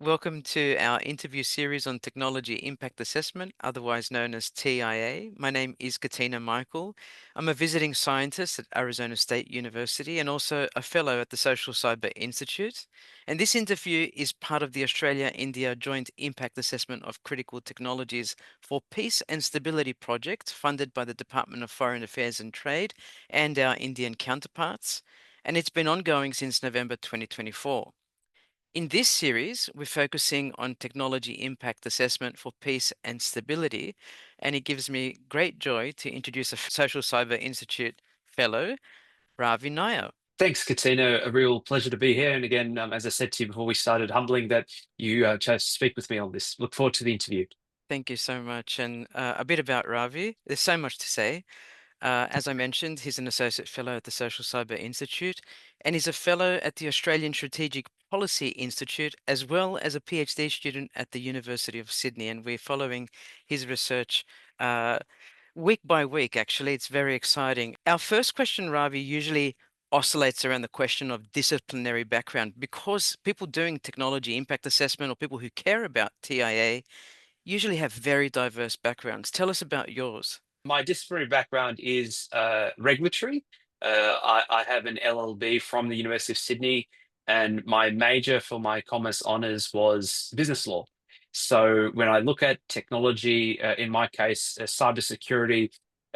Welcome to our interview series on technology impact assessment, otherwise known as TIA. My name is Katina Michael. I'm a visiting scientist at Arizona State University and also a fellow at the Social Cyber Institute. And this interview is part of the Australia-India Joint Impact Assessment of Critical Technologies for Peace and Stability project, funded by the Department of Foreign Affairs and Trade and our Indian counterparts. And it's been ongoing since November 2024. In this series, we're focusing on technology impact assessment for peace and stability, and it gives me great joy to introduce a Social Cyber Institute fellow, Ravi Nayyar. Thanks, Katina. A real pleasure to be here. And again, as I said to you before we started, humbling that you chose to speak with me on this. Look forward to the interview. Thank you so much. And a bit about Ravi. There's so much to say. As I mentioned, he's an associate fellow at the Social Cyber Institute, and he's a fellow at the Australian Strategic Policy Institute, as well as a PhD student at the University of Sydney. And we're following his research uh, week by week, actually. It's very exciting. Our first question, Ravi, usually oscillates around the question of disciplinary background because people doing technology impact assessment or people who care about TIA usually have very diverse backgrounds. Tell us about yours. My disciplinary background is regulatory. I have an LLB from the University of Sydney, and my major for my commerce honours was business law. So when I look at technology, in my case, cybersecurity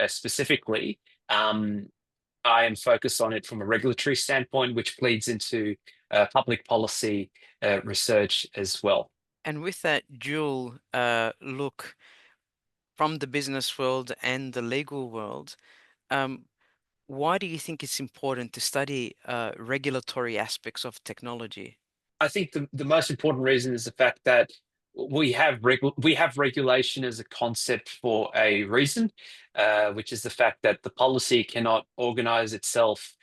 specifically, um, I am focused on it from a regulatory standpoint, which bleeds into public policy research as well. And with that dual look from the business world and the legal world, um, why do you think it's important to study regulatory aspects of technology? I think the most important reason is the fact that we have regulation as a concept for a reason, which is the fact that the policy cannot organize itself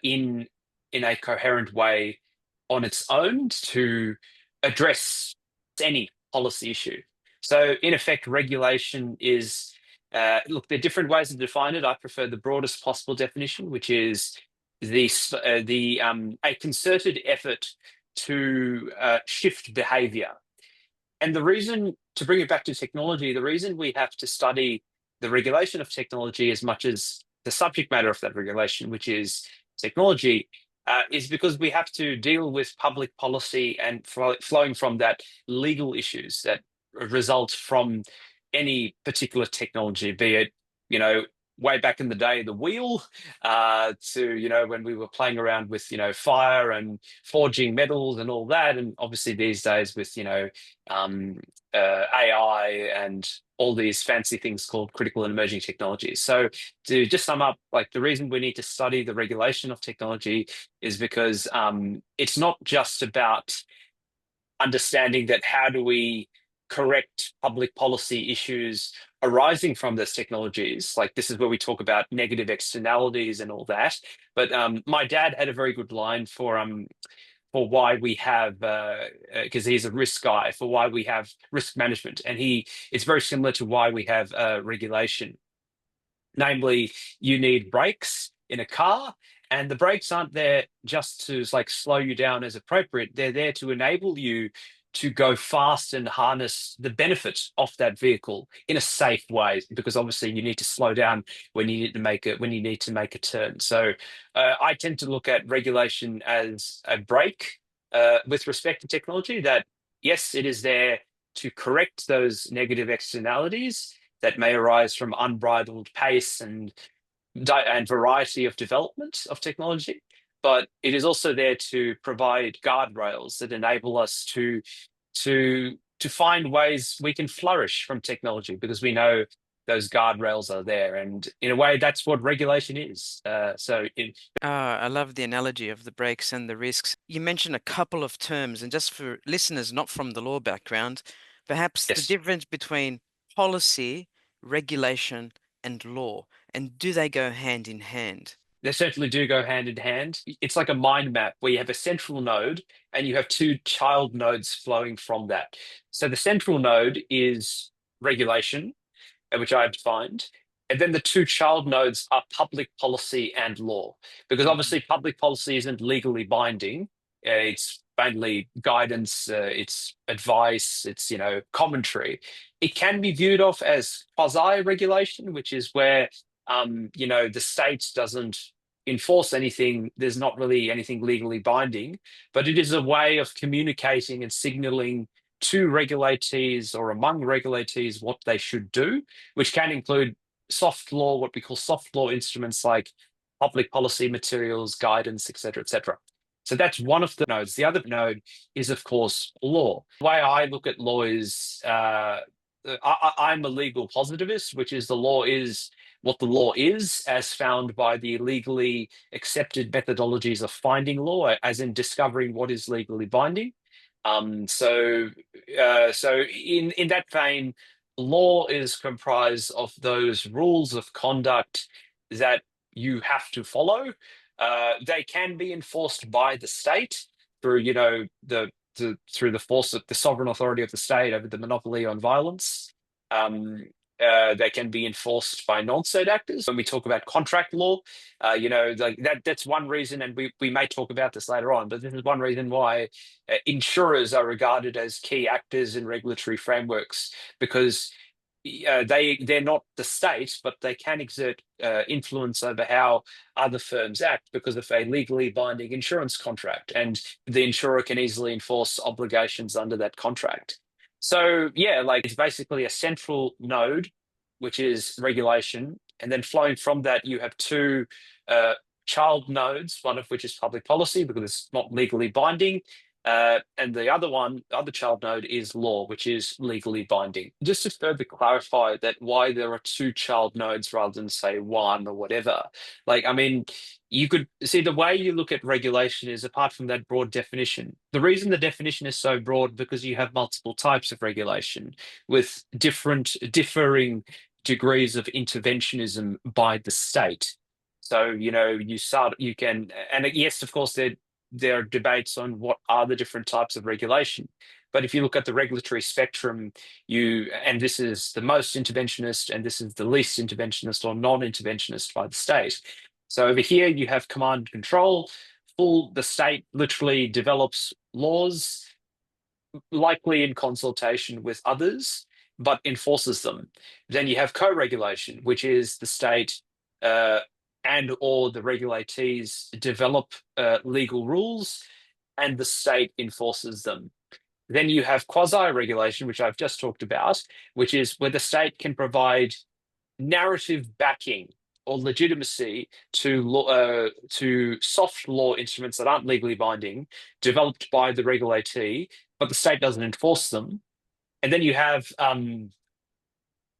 in a coherent way on its own to address any policy issue. So, in effect, regulation is look. There are different ways to define it. I prefer the broadest possible definition, which is the a concerted effort to shift behavior. And the reason, to bring it back to technology, the reason we have to study the regulation of technology as much as the subject matter of that regulation, which is technology, is because we have to deal with public policy and flowing from that legal issues that result from any particular technology, be it, you know, way back in the day, the wheel, to, when we were playing around with, fire and forging metals and all that. And obviously these days with, AI and all these fancy things called critical and emerging technologies. So to just sum up, like the reason we need to study the regulation of technology is because it's not just about understanding that how do we correct public policy issues arising from those technologies. Like this is where we talk about negative externalities and all that. But my dad had a very good line for why we have because he's a risk guy, for why we have risk management, and it's very similar to why we have regulation. Namely, you need brakes in a car, and the brakes aren't there just to like slow you down as appropriate. They're there to enable you to go fast and harness the benefits of that vehicle in a safe way, because obviously you need to slow down when you need to make a turn. So I tend to look at regulation as a brake with respect to technology. That yes, it is there to correct those negative externalities that may arise from unbridled pace and variety of development of technology. But it is also there to provide guardrails that enable us to find ways we can flourish from technology, because we know those guardrails are there. And in a way, that's what regulation is. I love the analogy of the brakes and the risks. You mentioned a couple of terms, and just for listeners not from the law background, perhaps the Yes, difference between policy, regulation, and law, and do they go hand in hand? they certainly do go hand in hand. It's like a mind map where you have a central node and you have two child nodes flowing from that. So the central node is regulation, which I've defined. And then the two child nodes are public policy and law, because Mhm. obviously public policy isn't legally binding. it's mainly guidance, it's advice, it's commentary. It can be viewed of as quasi-regulation, which is where the state doesn't enforce anything. There's not really anything legally binding, but it is a way of communicating and signaling to regulatees or among regulatees what they should do, which can include soft law, what we call soft law instruments like public policy materials, guidance, etc., etc. So that's one of the nodes. The other node is, of course, law. The way I look at law is I'm a legal positivist, which is the law is what the law is, as found by the legally accepted methodologies of finding law, as in discovering what is legally binding. So in that vein, law is comprised of those rules of conduct that you have to follow. They can be enforced by the state through, through the force of the sovereign authority of the state over the monopoly on violence. Um, they can be enforced by non-state actors. When we talk about contract law, like that's one reason, and we may talk about this later on, but this is one reason why insurers are regarded as key actors in regulatory frameworks because they're not the state, but they can exert influence over how other firms act because of a legally binding insurance contract, and the insurer can easily enforce obligations under that contract. So yeah, like it's basically a central node, which is regulation, and then flowing from that, you have two child nodes, one of which is public policy because it's not legally binding, and the other one, the other child node is law, which is legally binding. Just to further clarify that why there are two child nodes rather than say one or whatever. Like, I mean, you could see the way you look at regulation is apart from that broad definition. The reason the definition is so broad because you have multiple types of regulation with differing degrees of interventionism by the state. So, you can, and yes, of course, there are debates on what are the different types of regulation. But if you look at the regulatory spectrum, and this is the most interventionist, and this is the least interventionist or non-interventionist by the state. So over here, you have command and control. The state literally develops laws, likely in consultation with others, but enforces them. Then you have co-regulation, which is the state uh, and or the regulatees develop legal rules and the state enforces them. Then you have quasi-regulation, which I've just talked about, which is where the state can provide narrative backing or legitimacy to soft law instruments that aren't legally binding, developed by the regulatee, but the state doesn't enforce them. And then you have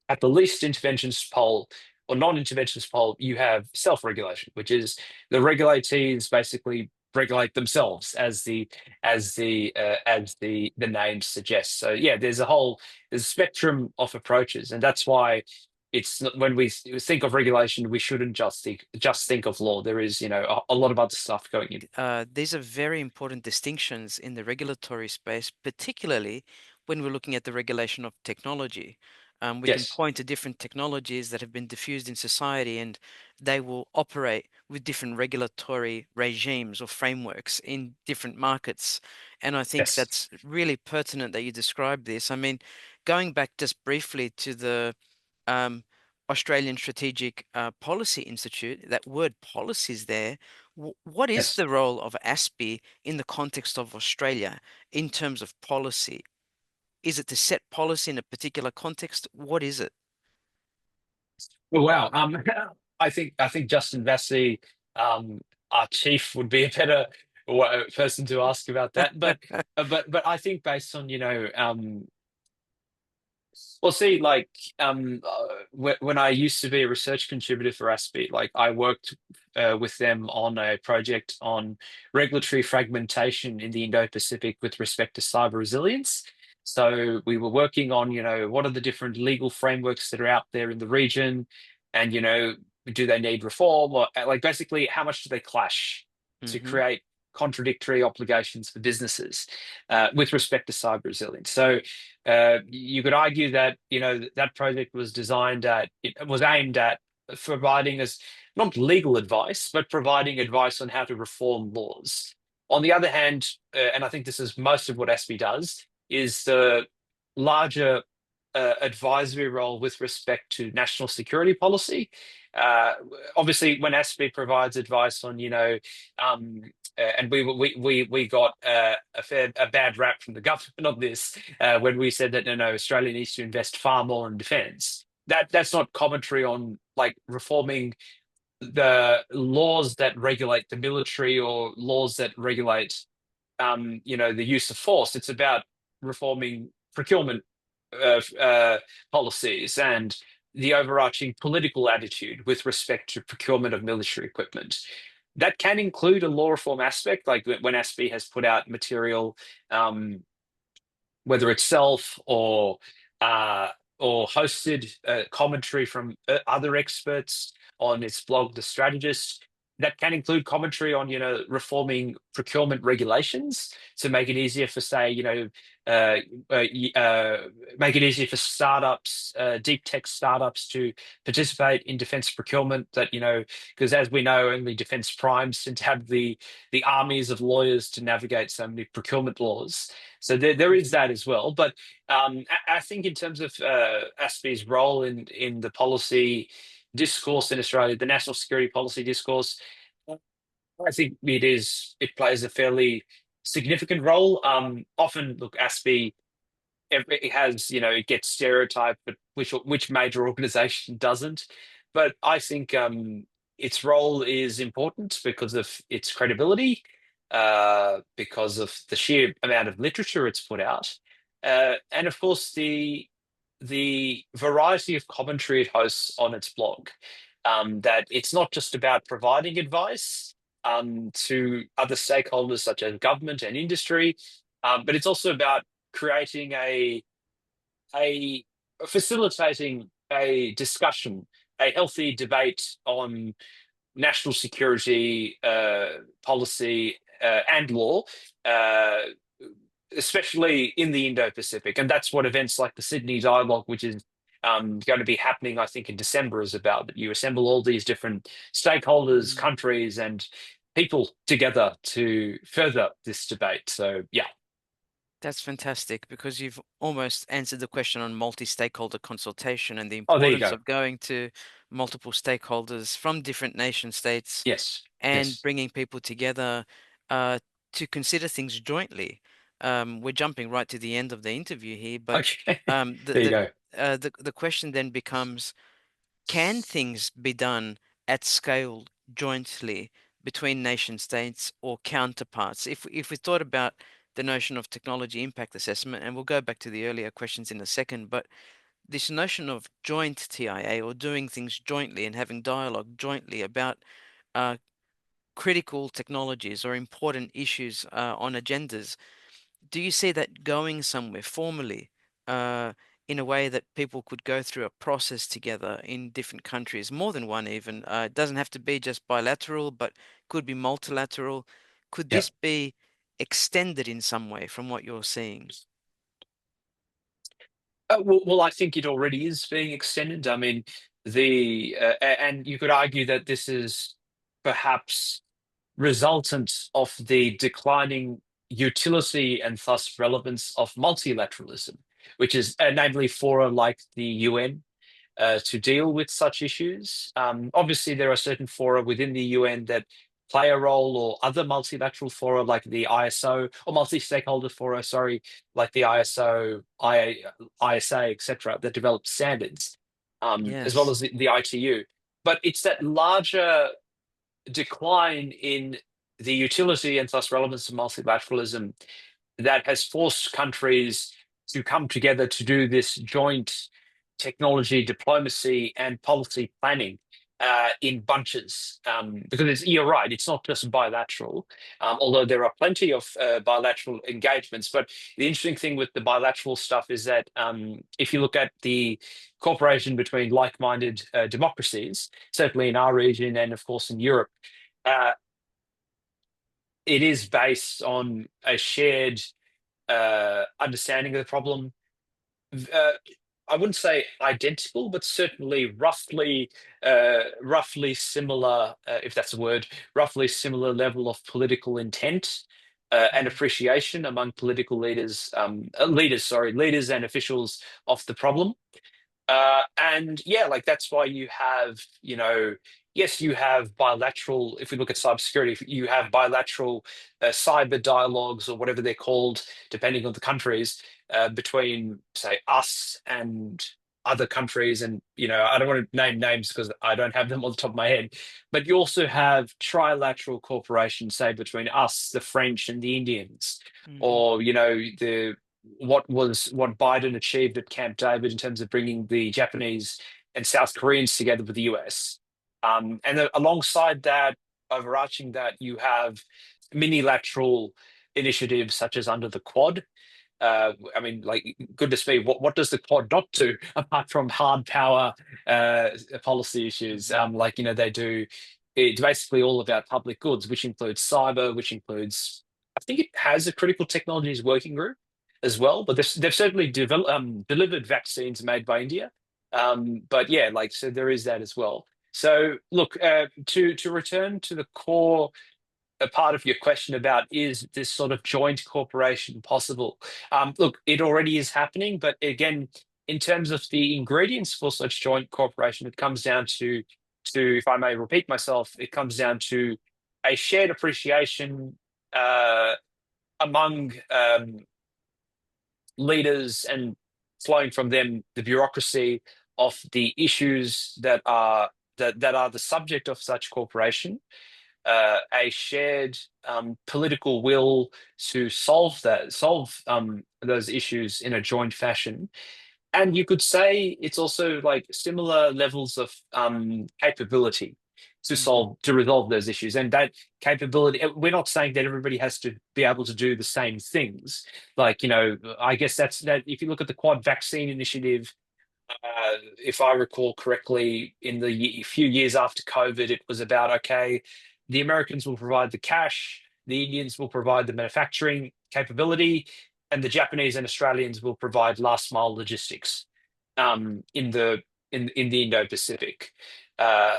at the least interventionist pole or non-interventionist pole, you have self-regulation, which is the regulatees basically regulate themselves as the name suggests. So yeah, there's a spectrum of approaches, and that's why it's not, when we think of regulation, we shouldn't just think of law. There is a lot of other stuff going in. These are very important distinctions in the regulatory space, particularly when we're looking at the regulation of technology. We can Yes, point to different technologies that have been diffused in society, and they will operate with different regulatory regimes or frameworks in different markets. And I think yes, that's really pertinent that you describe this. I mean, going back just briefly to the um, Australian Strategic Policy Institute, that word policy is there. What is yes. the role of ASPI in the context of Australia in terms of policy? Is it to set policy in a particular context? What is it? Oh, wow. I think Justin Vassie, our chief, would be a better person to ask about that. But I think based on well, see, like when I used to be a research contributor for ASPE, like I worked with them on a project on regulatory fragmentation in the Indo-Pacific with respect to cyber resilience. So we were working on, what are the different legal frameworks that are out there in the region, and do they need reform, or like basically how much do they clash to Hmm. create contradictory obligations for businesses with respect to cyber resilience. So you could argue that that project was it was aimed at providing us not legal advice, but providing advice on how to reform laws On the other hand, and I think this is most of what ASPE does, is the larger advisory role with respect to national security policy. Uh, Obviously, when ASPE provides advice on, and we got a bad rap from the government on this when we said that no, Australia needs to invest far more in defence. That's not commentary on like reforming the laws that regulate the military or laws that regulate the use of force. It's about reforming procurement policies and the overarching political attitude with respect to procurement of military equipment. That can include a law reform aspect, like when ASPE has put out material, um, whether itself uh, or hosted commentary from other experts on its blog, The Strategist. That can include commentary on, reforming procurement regulations to make it easier for, say, uh, uh, make it easier for startups, deep tech startups, to participate in defense procurement. That because as we know, only defense primes tend to have the armies of lawyers to navigate so many procurement laws. So there is Mhm. that as well. But I think in terms of ASPE's role in the policy discourse in Australia, the national security policy discourse, I think it plays a fairly significant role. Often, look, ASPE it has, it gets stereotyped, but which major organization doesn't? But I think its role is important because of its credibility, because of the sheer amount of literature it's put out, and of course the variety of commentary it hosts on its blog. That it's not just about providing advice to other stakeholders such as government and industry, but it's also about creating a facilitating a discussion, a healthy debate on national security policy and law, uh, especially in the Indo-Pacific. And that's what events like the Sydney Dialogue, which is going to be happening, I think, in December, is about. That you assemble all these different stakeholders, Mm. countries, and people together to further this debate. So, yeah. That's fantastic because you've almost answered the question on multi-stakeholder consultation and the Oh, there you importance go. of going to multiple stakeholders from different nation states Yes. and Yes. bringing people together uh, to consider things jointly. We're jumping right to the end of the interview here, but Okay. um, the There you the go. the question then becomes: can things be done at scale jointly between nation states or counterparts? If we thought about the notion of technology impact assessment, and we'll go back to the earlier questions in a second, but this notion of joint TIA or doing things jointly and having dialogue jointly about uh, critical technologies or important issues on agendas, do you see that going somewhere formally uh, in a way that people could go through a process together in different countries, more than one even? It doesn't have to be just bilateral, but could be multilateral. Could Yeah. this be extended in some way from what you're seeing? Well, I think it already is being extended. I mean, and you could argue that this is perhaps resultant of the declining utility and thus relevance of multilateralism, which is namely fora like the UN to deal with such issues. Obviously, there are certain fora within the UN that play a role, or other multilateral fora like the ISO, or multi-stakeholder fora, sorry, like the ISO, ISA, etc., that develop standards, as well Yes. as the ITU. But it's that larger decline in the utility and thus relevance of multilateralism that has forced countries to come together to do this joint technology diplomacy and policy planning in bunches. Because you're right, it's not just bilateral, although there are plenty of bilateral engagements. But the interesting thing with the bilateral stuff is that if you look at the cooperation between like-minded democracies, certainly in our region and of course in Europe, uh, it is based on a shared understanding of the problem. Uh, I wouldn't say identical, but certainly roughly similar, if that's a word, roughly similar level of political intent. an Mm, appreciation among political leaders and officials of the problem. And yeah, like that's why you have, yes, you have bilateral, if we look at cybersecurity, you have bilateral cyber dialogues or whatever they're called, depending on the countries, between, say, us and other countries. And, I don't want to name names because I don't have them on the top of my head. But you also have trilateral cooperation, say, between us, the French, and the Indians. mhm, Or, what Biden achieved at Camp David in terms of bringing the Japanese and South Koreans together with the US. And alongside that, overarching that, you have minilateral initiatives such as under the Quad. I mean, like, goodness me, what does the Quad not do apart from hard power policy issues? mhm. Like, they do. It's basically all about public goods, which includes cyber, which includes. I think it has a critical technologies working group as well, but they've certainly delivered vaccines made by India. But yeah, like, so there is that as well. So look, to return to the core a part of your question about is this sort of joint corporation possible? Look, it already is happening, but again, in terms of the ingredients for such joint corporation, it comes down to if I may repeat myself, it comes down to a shared appreciation uh, among leaders and flowing from them the bureaucracy of the issues that are the subject of such corporation, a shared political will to solve those issues in a joint fashion. And you could say it's also like similar levels of capability Mhm. to resolve those issues. And that capability, we're not saying that everybody has to be able to do the same things. Like, I guess that's that. If you look at the Quad Vaccine Initiative, if I recall correctly, in the few years after COVID, it was about, okay, the Americans will provide the cash, the Indians will provide the manufacturing capability, and the Japanese and Australians will provide last mile logistics in the Indo-Pacific.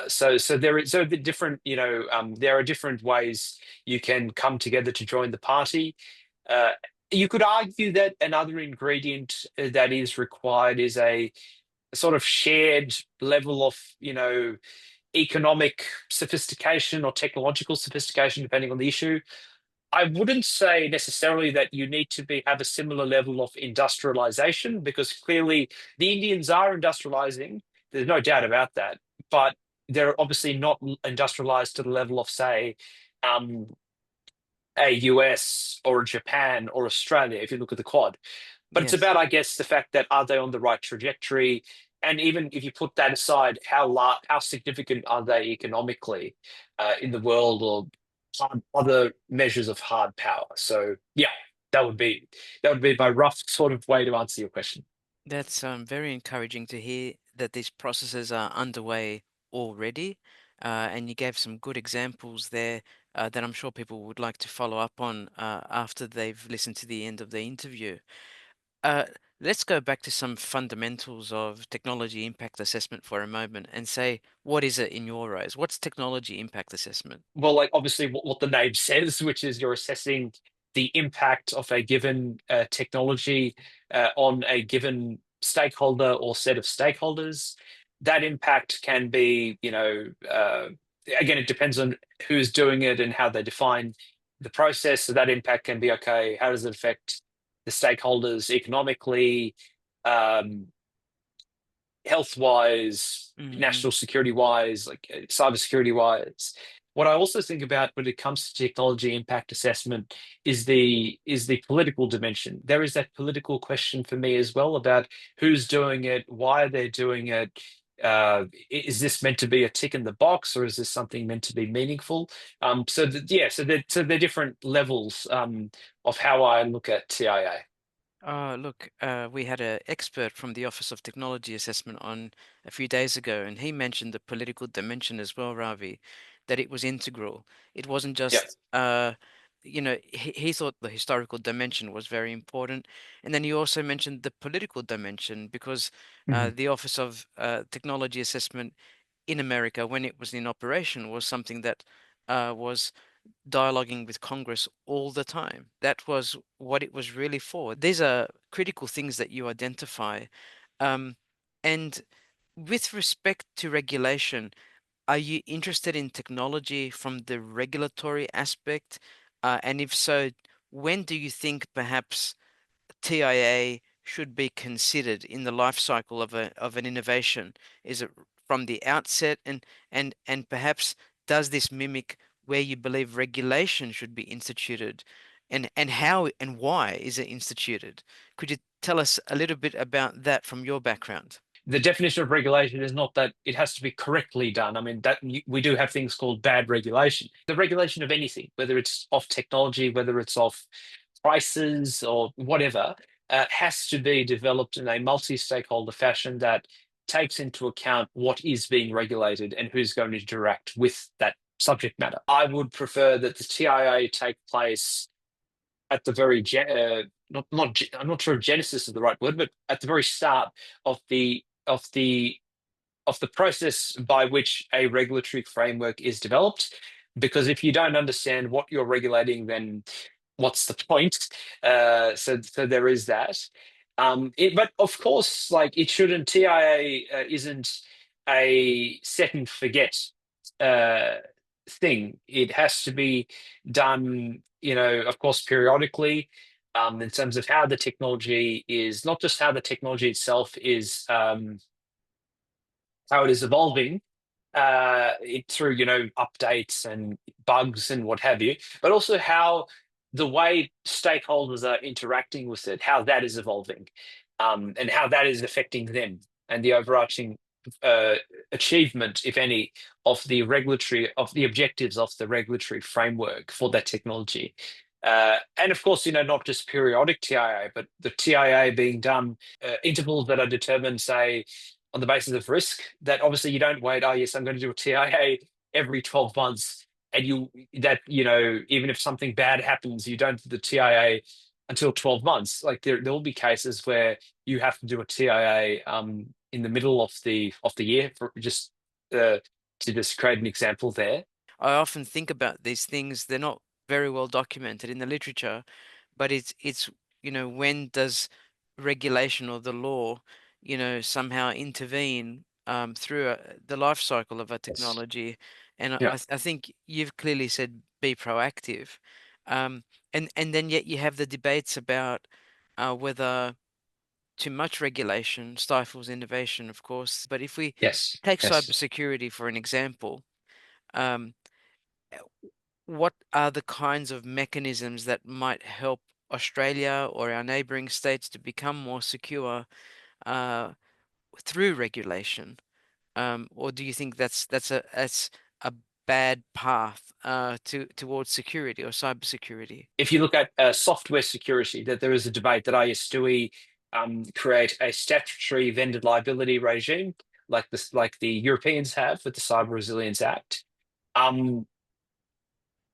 So the different, there are different ways you can come together to join the party. Uh, you could argue that another ingredient that is required is a sort of shared level of, economic sophistication or technological sophistication, depending on the issue. I wouldn't say necessarily that you need to have a similar level of industrialization because clearly the Indians are industrializing. There's no doubt about that, but they're obviously not industrialized to the level of, say, um, a US or a Japan or Australia, if you look at the Quad. But it's Yes. about, I guess, the fact that are they on the right trajectory? And even if you put that aside, how significant are they economically in the world or other measures of hard power? So yeah, that would be that would be my rough sort of way to answer your question. That's very encouraging to hear that these processes are underway already. And you gave some good examples there that I'm sure people would like to follow up on after they've listened to the end of the interview. Uh, let's go back to some fundamentals of technology impact assessment for a moment and say, what is it in your eyes? What's technology impact assessment? Well, like obviously what the name says, which is you're assessing the impact of a given technology on a given stakeholder or set of stakeholders. That impact can be, again, it depends on who's doing it and how they define the process. So that impact can be, okay, how does it affect the stakeholders economically? Um, Health wise, Mm-hmm. national security wise, like cyber security wise. What I also think about when it comes to technology impact assessment is the political dimension. There is that political question for me as well about who's doing it, why they're doing it. Is this meant to be a tick in the box, or is this something meant to be meaningful? So they're different levels of how I look at TIA. Look, we had an expert from the Office of Technology Assessment on a few days ago, and he mentioned the political dimension as well, Ravi, that it was integral. It wasn't Yeah. just, he thought the historical dimension was very important. And then he also mentioned the political dimension because Mhm. the Office of Technology Assessment in America, when it was in operation, was something that was dialoguing with Congress all the time. That was what it was really for. These are critical things that you identify. Um, and with respect to regulation, are you interested in technology from the regulatory aspect? And if so, when do you think perhaps TIA should be considered in the life cycle of an innovation? Is it from the outset, and perhaps does this mimic where you believe regulation should be instituted, and how and why is it instituted? Could you tell us a little bit about that from your background? The definition of regulation is not that it has to be correctly done. I mean, that we do have things called bad regulation. The regulation of anything, whether it's of technology, whether it's of prices or whatever, has to be developed in a multi-stakeholder fashion that takes into account what is being regulated and who's going to interact with that subject matter. I would prefer that the TIA take place at the very I'm not sure if genesis is the right word, but at the very start of the process by which a regulatory framework is developed. Because if you don't understand what you're regulating, then what's the point? So there is that. But of course, like it shouldn't. TIA isn't a set and forget uh, thing. It has to be done, of course, periodically. In terms of how the technology is, not just how the technology itself is, how it is evolving, through updates and bugs and what have you, but also how the way stakeholders are interacting with it, how that is evolving, and how that is affecting them, and the overarching uh, achievement, if any, of the objectives of the regulatory framework for that technology. And of course, not just periodic TIA, but the TIA being done intervals that are determined, say, on the basis of risk. That obviously you don't wait. Oh, yes, I'm going to do a TIA every 12 months, and even if something bad happens, you don't do the TIA until 12 months. Like there will be cases where you have to do a TIA in the middle of the year for just to just create an example there. I often think about these things. They're not very well documented in the literature, but it's when does regulation or the law somehow intervene through the life cycle of a Yes. technology. And Yeah. I think you've clearly said be proactive, um, and then yet you have the debates about whether too much regulation stifles innovation, of course. But if we Yes. take Yes. cybersecurity for an example, um, what are the kinds of mechanisms that might help Australia or our neighboring states to become more secure uh, through regulation? Or do you think that's a bad path towards security or cybersecurity? If you look at software security, that there is a debate that, yes, do we create a statutory vendor liability regime like this, like the Europeans have with the Cyber Resilience Act, um,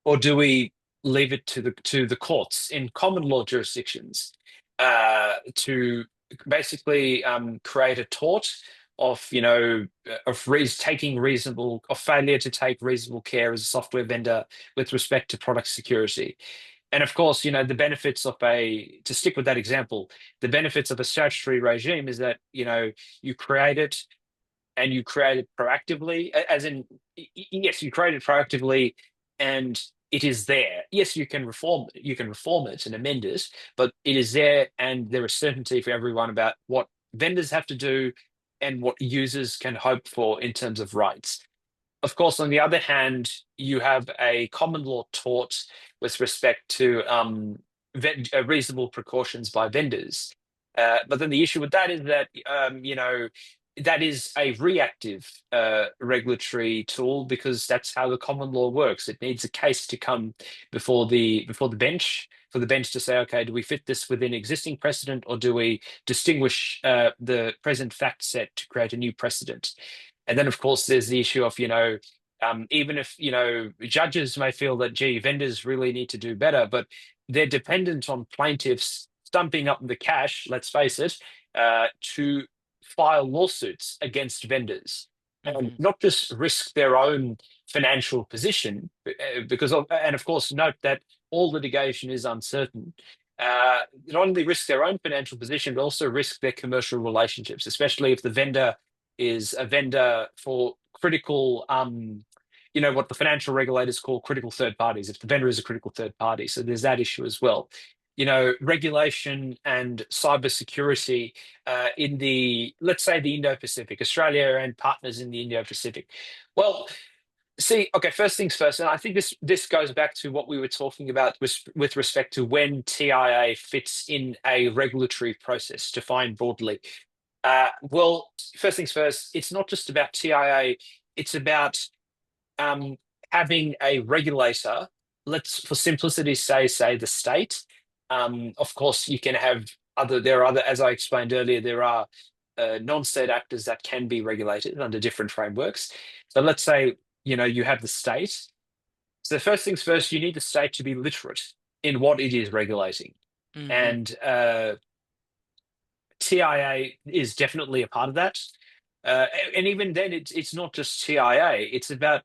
or do we leave it to the courts in common law jurisdictions to basically create a tort of taking reasonable of failure to take reasonable care as a software vendor with respect to product security? And of course, the benefits of to stick with that example, the benefits of a statutory regime is that, you create it and you create it proactively, as in, yes, you create it proactively and it is there. Yes, you can reform it and amend it, but it is there and there is certainty for everyone about what vendors have to do and what users can hope for in terms of rights. Of course, on the other hand, you have a common law tort with respect to reasonable precautions by vendors. But then the issue with that is that that is a reactive regulatory tool because that's how the common law works. It needs a case to come before the bench for the bench to say, okay, do we fit this within existing precedent or do we distinguish the present fact set to create a new precedent? And then, of course, there's the issue of, even if, judges may feel that, gee, vendors really need to do better, but they're dependent on plaintiffs stumping up the cash, let's face it, to file lawsuits against vendors. and Mm-hmm. not just risk their own financial position, because and of course, note that all litigation is uncertain. Not only risk their own financial position, but also risk their commercial relationships, especially if the vendor is a vendor for critical, what the financial regulators call critical third parties, if the vendor is a critical third party. So there's that issue as well. Regulation and cybersecurity in the, let's say, the Indo-Pacific, Australia and partners in the Indo-Pacific. Well, see, okay, first things first, and I think this goes back to what we were talking about with respect to when TIA fits in a regulatory process, defined broadly. Well, first things first, it's not just about TIA, it's about um, having a regulator, let's for simplicity's say the state. Of course, you can have there are other, as I explained earlier, there are non-state actors that can be regulated under different frameworks. So let's say, you have the state. So first things first, you need the state to be literate in what it is regulating. Mm-hmm. And TIA is definitely a part of that. And even then, it's not just TIA, it's about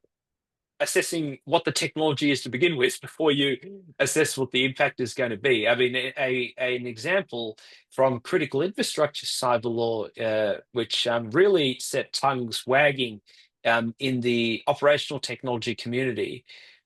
assessing what the technology is to begin with before you assess what the impact is going to be. I mean, an example from critical infrastructure cyber law, which really set tongues wagging in the operational technology community,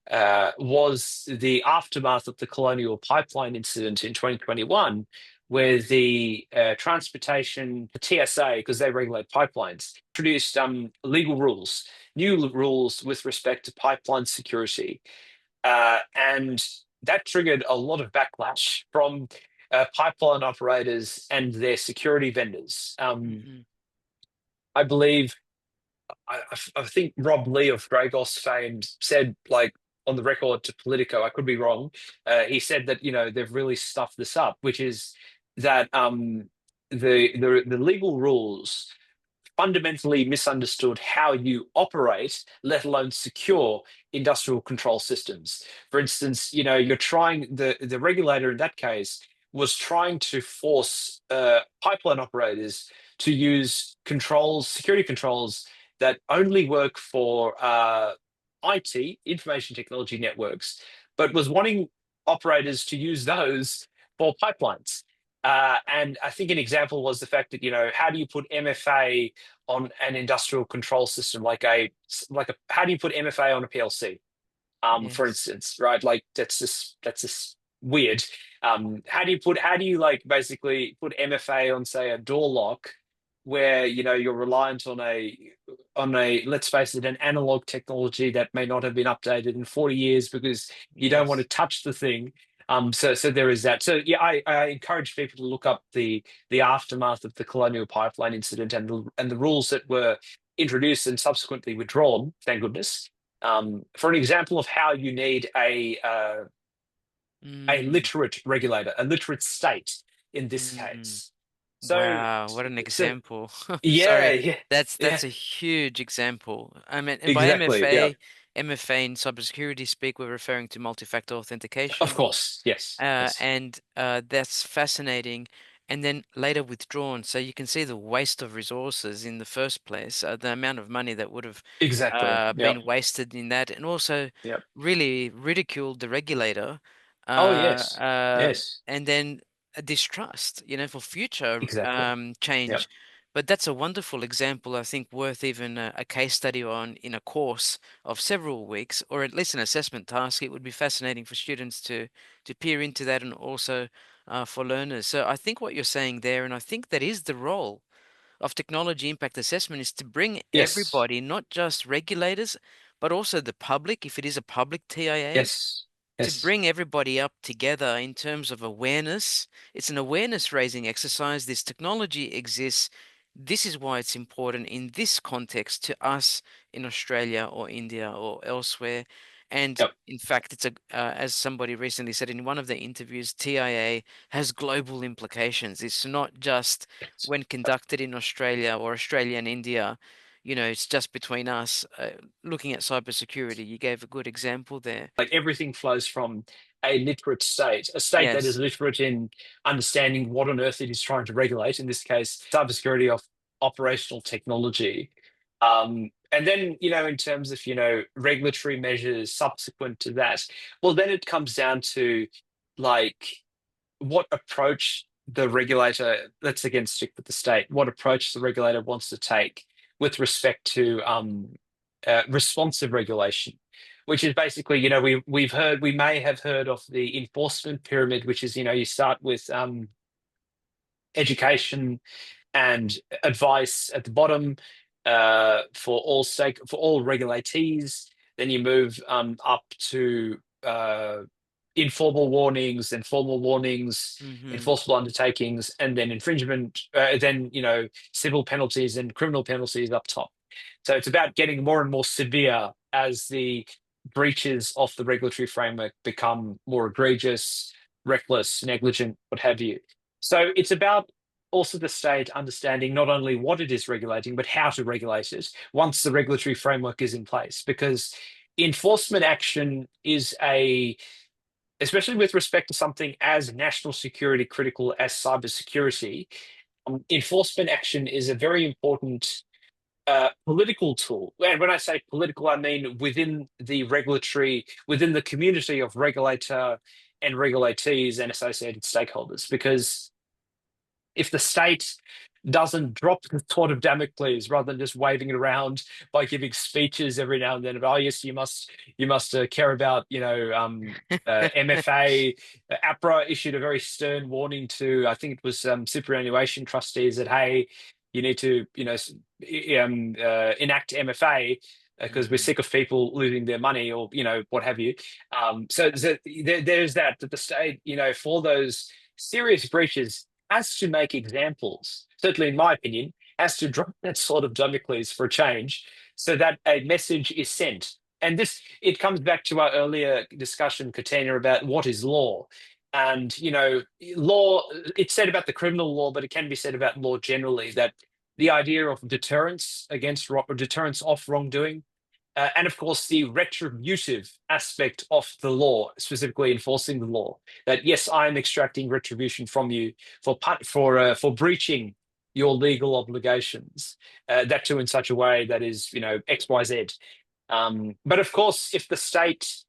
was the aftermath of the Colonial Pipeline incident in 2021, where the transportation, the TSA, because they regulate pipelines, introduced legal rules, new rules with respect to pipeline security. And that triggered a lot of backlash from pipeline operators and their security vendors. Mm-hmm. I believe, I think Rob Lee of Dragos fame said, like, on the record to Politico, I could be wrong. He said that, they've really stuffed this up, which is that the legal rules fundamentally misunderstood how you operate, let alone secure industrial control systems. For instance, you're trying the regulator in that case was trying to force pipeline operators to use security controls that only work for IT, information technology networks, but was wanting operators to use those for pipelines. And I think an example was the fact that, how do you put MFA on an industrial control system, how do you put MFA on a PLC? For Yes. instance, right? Like that's just weird. How do you like basically put MFA on, say, a door lock where you're reliant on a, let's face it, an analog technology that may not have been updated in 40 years because you don't want to Yes. touch the thing. So there is that. So yeah, I encourage people to look up the aftermath of the Colonial Pipeline incident and the rules that were introduced and subsequently withdrawn, thank goodness, for an example of how you need a Mm, literate regulator, a literate state in this mm. case. So, Wow, what an so example. yeah, Sorry, yeah, yeah, that's a huge example. I mean, and by exactly. Yeah, MFA in cybersecurity speak, we're referring to multi-factor of authentication. course. Yes, yes, And that's fascinating. And then later withdrawn. So you can see the waste of resources in the first place, the amount of money that would have exactly. Yep, been wasted in that, and also yep. really ridiculed the regulator, Oh, uh, yes, uh, yes, and then a distrust, for future exactly. Yep. change. But that's a wonderful example, I think, worth even a case study on in a course of several weeks, or at least an assessment task. It would be fascinating for students to peer into that, and also for learners. So I think what you're saying there, and I think that is the role of technology impact assessment, is to bring Yes, everybody, not just regulators, but also the public, if it is a public TIA, yes, to yes. bring everybody up together in terms of awareness. It's an awareness raising exercise. This technology exists. This is why it's important in this context to us in Australia or India or elsewhere. And Yep. in fact, as somebody recently said in one of their interviews, TIA has global implications. It's not just Yes. when conducted in Australia or Australia and India. It's just between us. Looking at cybersecurity, you gave a good example there. Like everything flows from a literate state, a state that is Yes. literate in understanding what on earth it is trying to regulate, in this case, cybersecurity of operational technology. And then, in terms of, regulatory measures subsequent to that, well, then it comes down to like what approach the regulator, let's again stick with the state, what approach the regulator wants to take with respect to responsive regulation, which is basically, we may have heard of the enforcement pyramid, which is, you start with education and advice at the bottom for all regulatees. Then you move up to informal warnings, then formal warnings, Mm-hmm. enforceable undertakings, and then infringement. Then civil penalties and criminal penalties up top. So it's about getting more and more severe as the breaches of the regulatory framework become more egregious, reckless, negligent, what have you. So it's about also the state understanding not only what it is regulating, but how to regulate it once the regulatory framework is in place. Because enforcement action is especially with respect to something as national security critical as cybersecurity, enforcement action is a very important political tool. And when I say political, I mean within the community of regulator and regulatees and associated stakeholders. Because if the state doesn't drop the sword of Damocles rather than just waving it around by giving speeches every now and then about, oh yes, you must care about, MFA. APRA issued a very stern warning to, I think it was superannuation trustees that, hey, you need to, enact MFA because we're Mm-hmm. sick of people losing their money or, what have you. So there's that the state, for those serious breaches has to make examples, certainly in my opinion, has to drop that sort of Damocles for a change so that a message is sent. And it comes back to our earlier discussion, Katina, about what is law. And, law, it's said about the criminal law, but it can be said about law generally, that the idea of deterrence of wrongdoing, and of course, the retributive aspect of the law, specifically enforcing the law. That yes, I am extracting retribution from you for breaching your legal obligations. That too in such a way that is X Y Z. But of course, if the state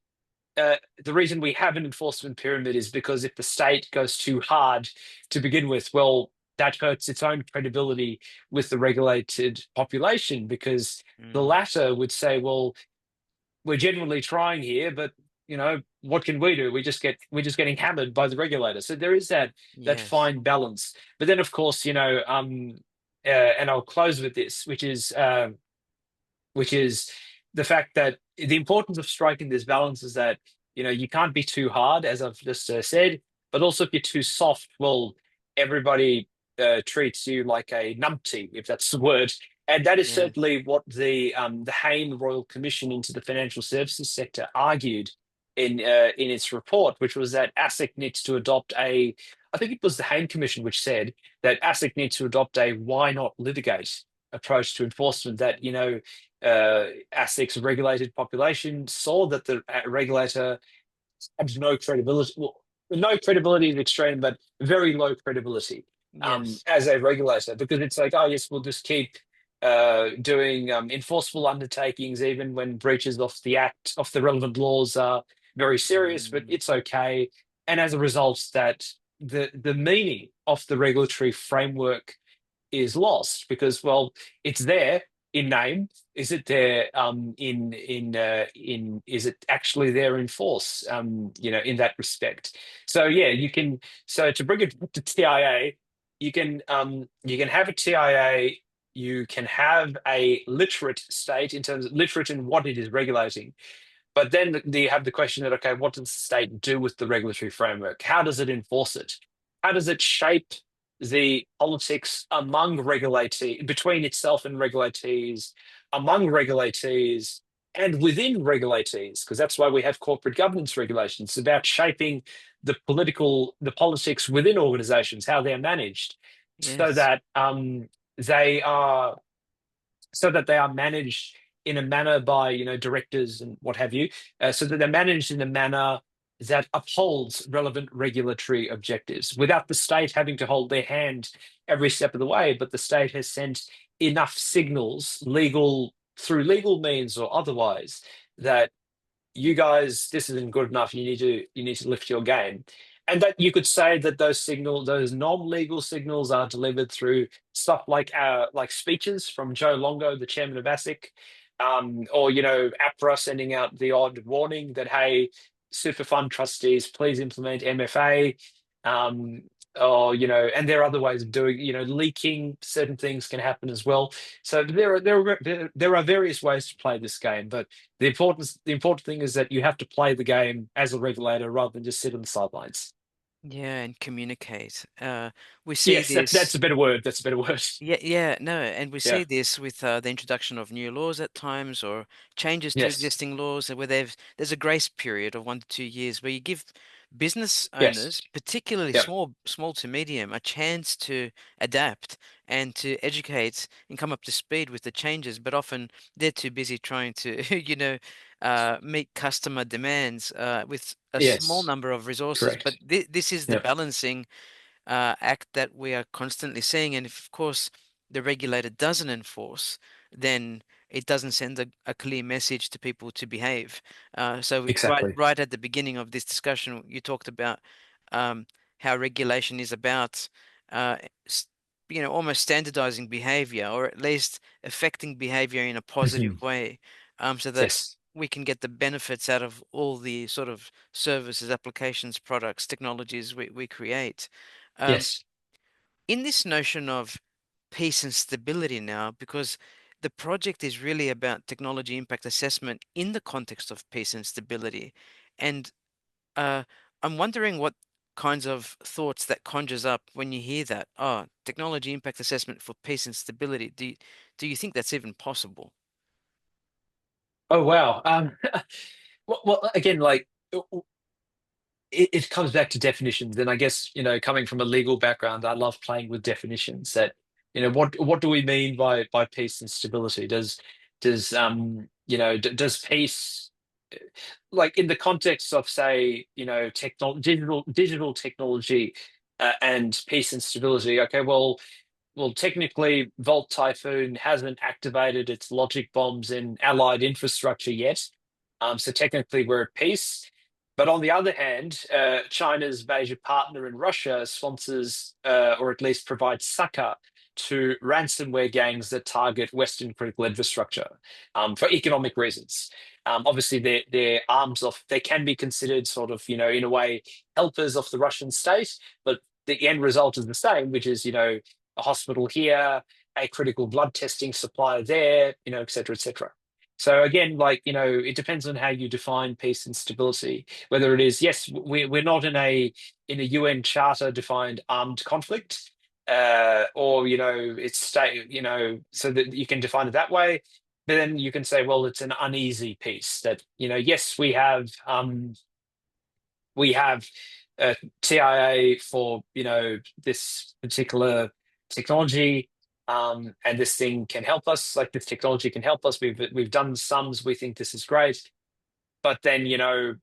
the reason we have an enforcement pyramid is because if the state goes too hard to begin with, well, that hurts its own credibility with the regulated population because the Mm. latter would say, well, we're genuinely trying here, but what can we do? We're just getting hammered by the regulator. So there is that Yes. fine balance. But then, of course, and I'll close with this, which is the fact that the importance of striking this balance is that you can't be too hard, as I've just said, but also if you're too soft, well, everybody treats you like a numpty, if that's the word. And that is Yes. certainly what the Hayne Royal Commission into the financial services sector argued in its report, which was that ASIC needs to adopt I think it was the Hayne Commission which said that ASIC needs to adopt a why not litigate approach to enforcement. That ASIC's regulated population saw that the regulator had no credibility. Well, no credibility is extreme, but very low credibility Yes. as a regulator, because it's like, oh yes, we'll just keep doing enforceable undertakings, even when breaches of the relevant laws are very serious, but Mm. it's okay. And as a result, that the meaning of the regulatory framework is lost because, well, it's there in name. Is it there in is it actually there in force? In that respect. So yeah, you can. So to bring it back to TIA, you can have a TIA. You can have a literate state in terms of literate in what it is regulating. But then you have the question that, okay, what does the state do with the regulatory framework? How does it enforce it? How does it shape the politics among regulators, between itself and regulatees, among regulatees, and within regulatees? Because that's why we have corporate governance regulations. It's about shaping the politics within organizations, how they're managed, so Yes. that they are they are managed in a manner by directors and what have you, so that they're managed in a manner that upholds relevant regulatory objectives without the state having to hold their hand every step of the way. But the state has sent enough signals, legal through legal means or otherwise, that you guys, this isn't good enough. You need to lift your game. And that you could say that those non-legal signals are delivered through stuff like speeches from Joe Longo, the chairman of ASIC, or APRA sending out the odd warning that, hey, super fund trustees, please implement MFA. Um, or and there are other ways of doing, leaking certain things can happen as well. So there are various ways to play this game, but the important thing is that you have to play the game as a regulator rather than just sit on the sidelines. Yeah, and communicate. We see Yes, that's this. a better word. That's a better word. Yeah, yeah, no, and we Yeah. see this with the introduction of new laws at times or changes to Yes. existing laws where there's a grace period of 1 to 2 years where you give business Yes. owners, particularly Yeah. small to medium, a chance to adapt and to educate and come up to speed with the changes, but often they're too busy trying to, meet customer demands with a small Yes. number of resources. But Correct. this is the Yeah. balancing act that we are constantly seeing. And if, of course, the regulator doesn't enforce, then it doesn't send a clear message to people to behave. Exactly. Right at the beginning of this discussion, you talked about um, how regulation is about, uh, s- almost standardizing behavior, or at least affecting behavior in a positive Mhm. way, so that Yes. we can get the benefits out of all the sort of services, applications, products, technologies we create. Um, Yes. in this notion of peace and stability now, because the project is really about technology impact assessment in the context of peace and stability. And uh, I'm wondering what kinds of thoughts that conjures up when you hear that. Oh, technology impact assessment for peace and stability. Do you think that's even possible? Oh wow. Well, again, like it comes back to definitions. And I guess, coming from a legal background, I love playing with definitions that, what do we mean by peace and stability? Does peace, like in the context of, say, digital technology, and peace and stability, okay, well, technically, Volt Typhoon hasn't activated its logic bombs in Allied infrastructure yet. So technically, we're at peace. But on the other hand, China's major partner in Russia sponsors, or at least provides succor to ransomware gangs that target Western critical infrastructure, for economic reasons. Obviously, they're arms of, they can be considered sort of, in a way, helpers of the Russian state, but the end result is the same, which is, a hospital here, a critical blood testing supplier there, et cetera, et cetera. So again, like, it depends on how you define peace and stability. Whether it is, yes, we're not in a UN charter defined armed conflict, or it's state, so that you can define it that way. But then you can say, well, it's an uneasy peace that, yes, we have TIA for this particular technology, and this thing can help us. Like, this technology can help us. We've done sums. We think this is great. But then an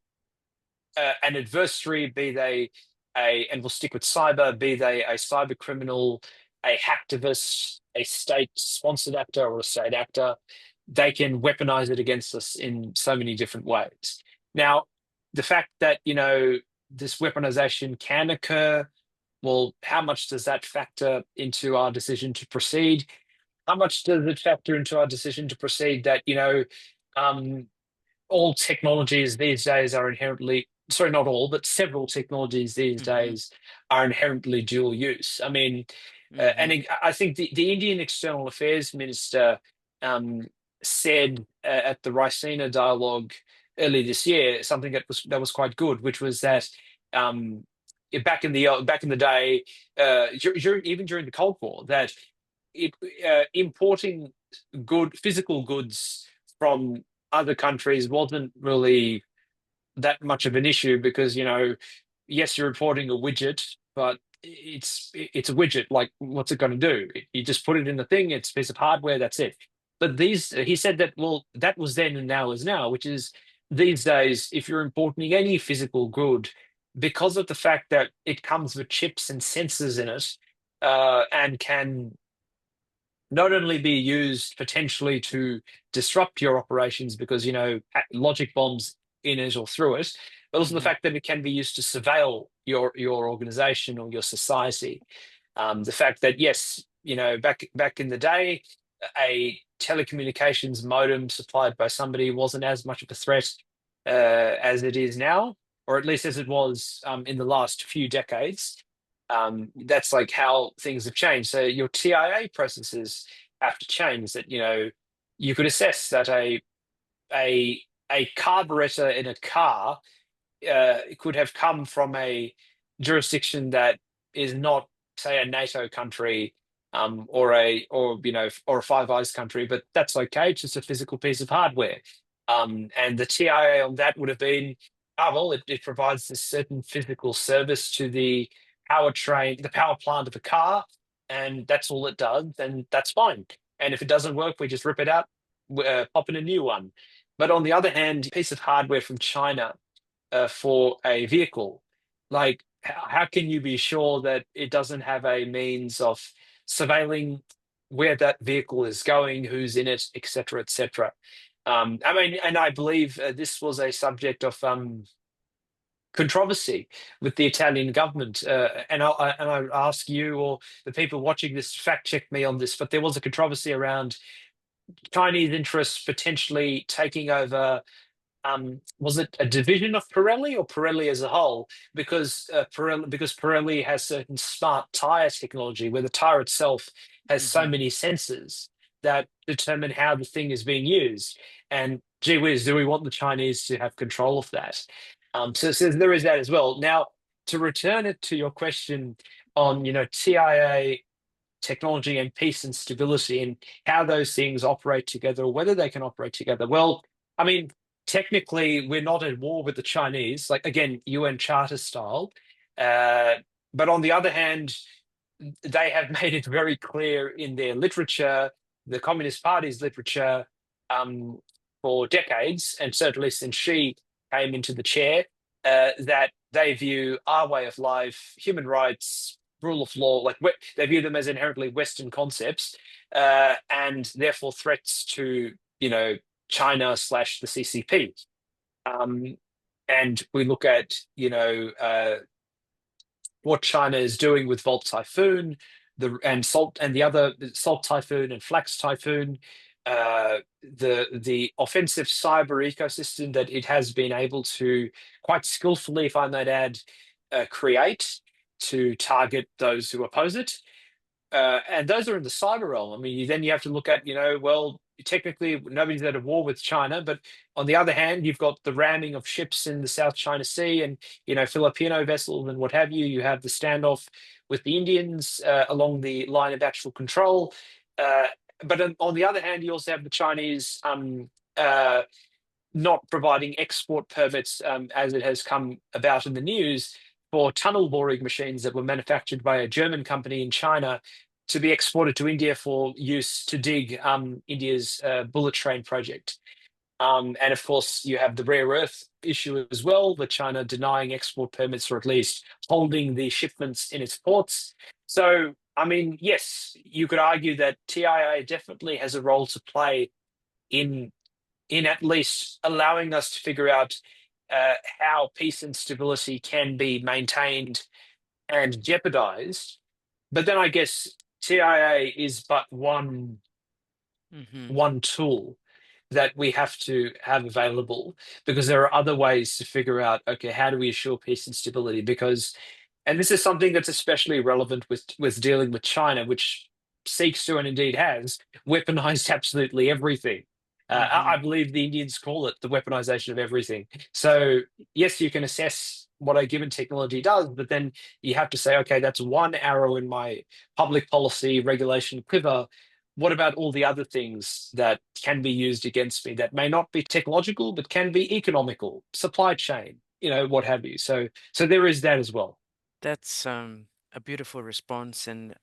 adversary, be they and we'll stick with cyber, be they a cyber criminal, a hacktivist, a state-sponsored actor, or a state actor, they can weaponize it against us in so many different ways. Now, the fact that, this weaponization can occur, well, how much does that factor into our decision to proceed? How much does it factor into our decision to proceed that, um, all technologies these days are inherently, sorry, not all, but several technologies these Mm-hmm. days are inherently dual use. I mean, Mm-hmm. I think the Indian External Affairs Minister, um, said, at the Raisina dialogue early this year, something that was quite good, which was that, um, back in the day, even during the Cold War, that importing physical goods from other countries wasn't really that much of an issue because, yes, you're importing a widget, but it's a widget. Like, what's it going to do? You just put it in the thing. It's a piece of hardware. That's it. But he said that, well, that was then and now is now, which is these days, if you're importing any physical good, because of the fact that it comes with chips and sensors in it, and can not only be used potentially to disrupt your operations because, logic bombs in it or through it, but also the Hmm. fact that it can be used to surveil your organization or your society. The fact that, yes, back in the day, a telecommunications modem supplied by somebody wasn't as much of a threat as it is now, or at least as it was in the last few decades. That's like how things have changed. So your TIA processes have to change. That you could assess that a a carburetor in a car could have come from a jurisdiction that is not, say, a NATO country, or a Five Eyes country, but that's okay. It's just a physical piece of hardware. And the TIA on that would have been, well, it provides this certain physical service to the powertrain, the power plant of a car, and that's all it does, and that's fine. And if it doesn't work, we just rip it out, pop in a new one. But on the other hand, a piece of hardware from China for a vehicle. Like, how can you be sure that it doesn't have a means of surveilling where that vehicle is going, who's in it, etc., etc.? I mean, and I believe this was a subject of controversy with the Italian government. And I ask you or the people watching this fact check me on this, but there was a controversy around Chinese interests potentially taking over, was it a division of Pirelli or Pirelli as a whole? Because Pirelli has certain smart tire technology where the tire itself has so Hmm. many sensors that determine how the thing is being used. And gee whiz, do we want the Chinese to have control of that? So there is that as well. Now, to return it to your question on, TIA technology and peace and stability and how those things operate together or whether they can operate together. Well, I mean, technically, we're not at war with the Chinese, like again, UN Charter style. Uh, but on the other hand, they have made it very clear in their literature, the Communist Party's literature, um, for decades, and certainly since she came into the chair, that they view our way of life, human rights, rule of law, like they view them as inherently Western concepts, and therefore threats to, China slash the CCP. Um, and we look at, what China is doing with Volt Typhoon, the other Salt Typhoon and Flax Typhoon, the offensive cyber ecosystem that it has been able to quite skillfully, if I might add, create to target those who oppose it. And those are in the cyber realm. I mean, then you have to look at, well, technically nobody's at a war with China, but on the other hand, you've got the ramming of ships in the South China Sea and, Filipino vessels and what have you. You have the standoff with the Indians along the line of actual control. But on the other hand, you also have the Chinese uh, not providing export permits, as it has come about in the news, for tunnel boring machines that were manufactured by a German company in China to be exported to India for use to dig India's bullet train project. And of course, you have the rare earth issue as well, with China denying export permits or at least holding the shipments in its ports. So, I mean, yes, you could argue that TIA definitely has a role to play in at least allowing us to figure out how peace and stability can be maintained and jeopardized. But then I guess TIA is but Hmm. one tool that we have to have available, because there are other ways to figure out, okay, how do we assure peace and stability? Because, and this is something that's especially relevant with dealing with China, which seeks to and indeed has weaponized absolutely everything. I Hmm. believe the Indians call it the weaponization of everything. So yes, you can assess what a given technology does, but then you have to say, okay, that's one arrow in my public policy regulation quiver. What about all the other things that can be used against me that may not be technological, but can be economical, supply chain, what have you? So there is that as well. That's a beautiful response and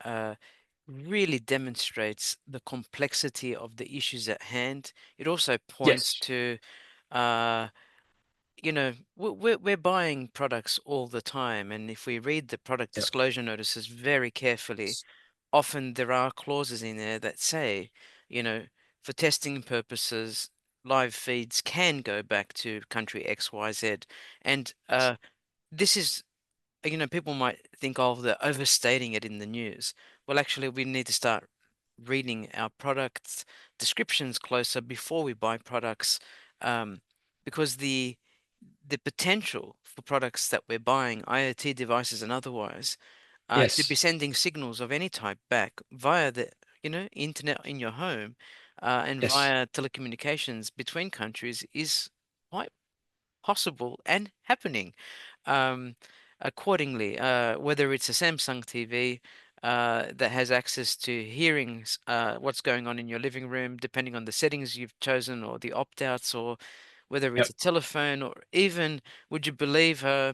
really demonstrates the complexity of the issues at hand. It also points Yes. to uh, we're buying products all the time, and if we read the product Yeah. disclosure notices very carefully, often there are clauses in there that say, you know, for testing purposes, live feeds can go back to country XYZ. And this is, people might think, oh, they're overstating it in the news. Well, actually, we need to start reading our products descriptions closer before we buy products, um, because the potential for products that we're buying, IoT devices and otherwise, to be Yes. sending signals of any type back via the, internet in your home, and Yes. via telecommunications between countries is quite possible and happening. Um, Accordingly, whether it's a Samsung TV that has access to hearing what's going on in your living room, depending on the settings you've chosen or the opt-outs, or whether it's Yep. a telephone, or even, would you believe, a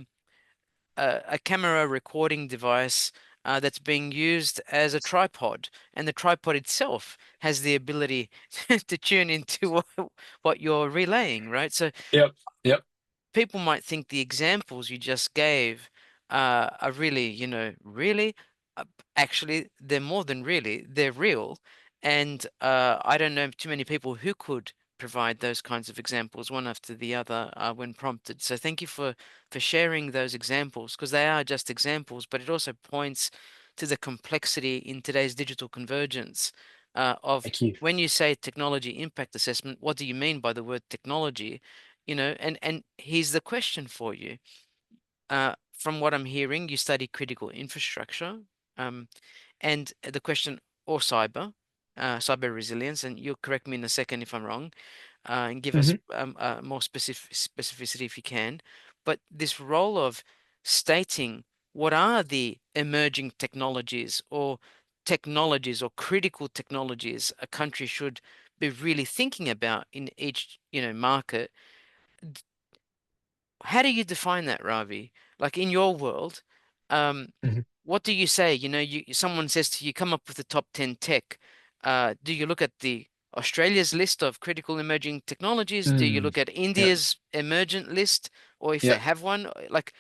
camera recording device that's being used as a tripod, and the tripod itself has the ability to tune into what you're relaying, right? So Yep. Yep. people might think the examples you just gave are really, really, actually, they're more than really, they're real. And I don't know too many people who could provide those kinds of examples one after the other when prompted. So thank you for sharing those examples, because they are just examples, but it also points to the complexity in today's digital convergence of, Thank you. when you say technology impact assessment, what do you mean by the word technology? And here's the question for you. From what I'm hearing, you study critical infrastructure, um, and the question, or cyber resilience, and you'll correct me in a second if I'm wrong, and give us Hmm. more specificity if you can. But this role of stating what are the emerging technologies or critical technologies a country should be really thinking about in each, market. How do you define that, Ravi? Like in your world, um, Hmm. what do you say? Someone says to you, come up with the top 10 tech. Do you look at the Australia's list of critical emerging technologies? Do you Mm. look at Yep. India's emergent list, or if they Yep. have one? Like,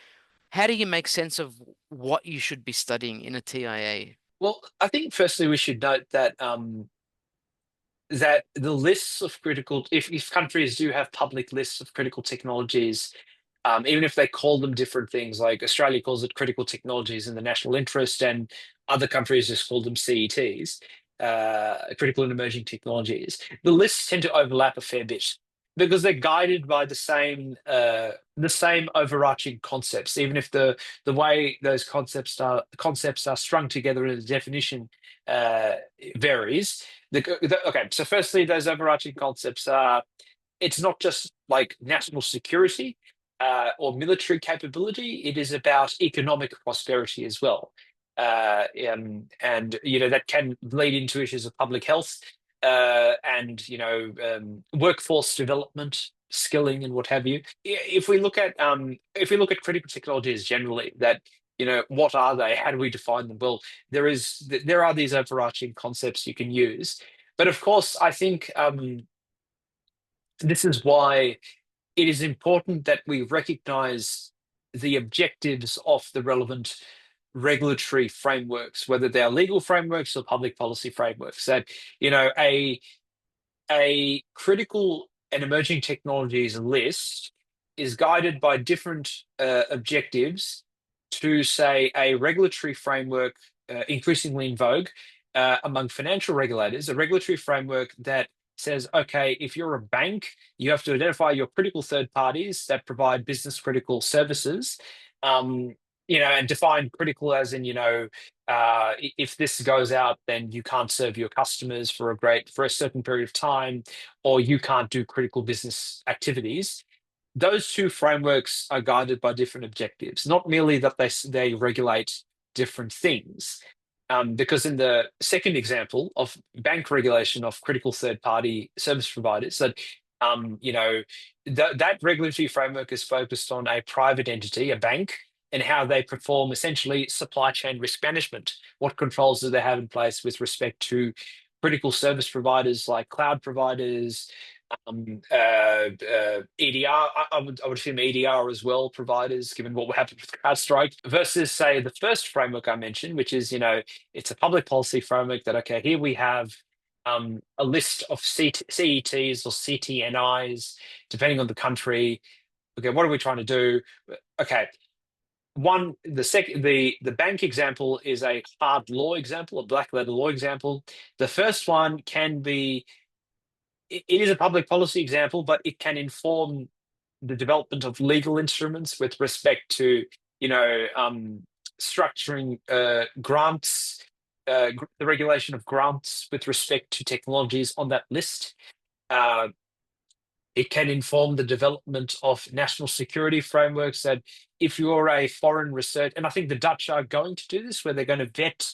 how do you make sense of what you should be studying in a TIA? Well, I think firstly we should note that that the lists of critical, if countries do have public lists of critical technologies, even if they call them different things, like Australia calls it critical technologies in the national interest, and other countries just call them CETs, critical and emerging technologies. The lists tend to overlap a fair bit because they're guided by the same overarching concepts, even if the way those concepts are strung together in a definition uh, varies. Okay, so firstly, those overarching concepts are, it's not just like national security or military capability, it is about economic prosperity as well. And that can lead into issues of public health and workforce development, skilling, and what have you. If we look at critical technologies generally, that what are they? How do we define them? Well, there are these overarching concepts you can use, but of course, I think this is why it is important that we recognize the objectives of the relevant regulatory frameworks, whether they are legal frameworks or public policy frameworks. That a critical and emerging technologies list is guided by different objectives to, say, a regulatory framework increasingly in vogue among financial regulators, a regulatory framework that says, okay, if you're a bank, you have to identify your critical third parties that provide business critical services, um, and define critical as in, if this goes out, then you can't serve your customers for a certain period of time, or you can't do critical business activities. Those two frameworks are guided by different objectives, not merely that they regulate different things. Because in the second example of bank regulation of critical third party service providers, that regulatory framework is focused on a private entity, a bank, and how they perform essentially supply chain risk management. What controls do they have in place with respect to critical service providers like cloud providers, EDR. I would assume EDR as well, providers, given what happened with CrowdStrike, versus say the first framework I mentioned, which is, it's a public policy framework that, okay, here we have a list of CETs or CTNIs, depending on the country. Okay, what are we trying to do? Okay, the bank example is a hard law example, a black letter law example. The first one can be, it is a public policy example, but it can inform the development of legal instruments with respect to, structuring grants, the regulation of grants with respect to technologies on that list. Uh, it can inform the development of national security frameworks that if you're a foreign research, and I think the Dutch are going to do this, where they're going to vet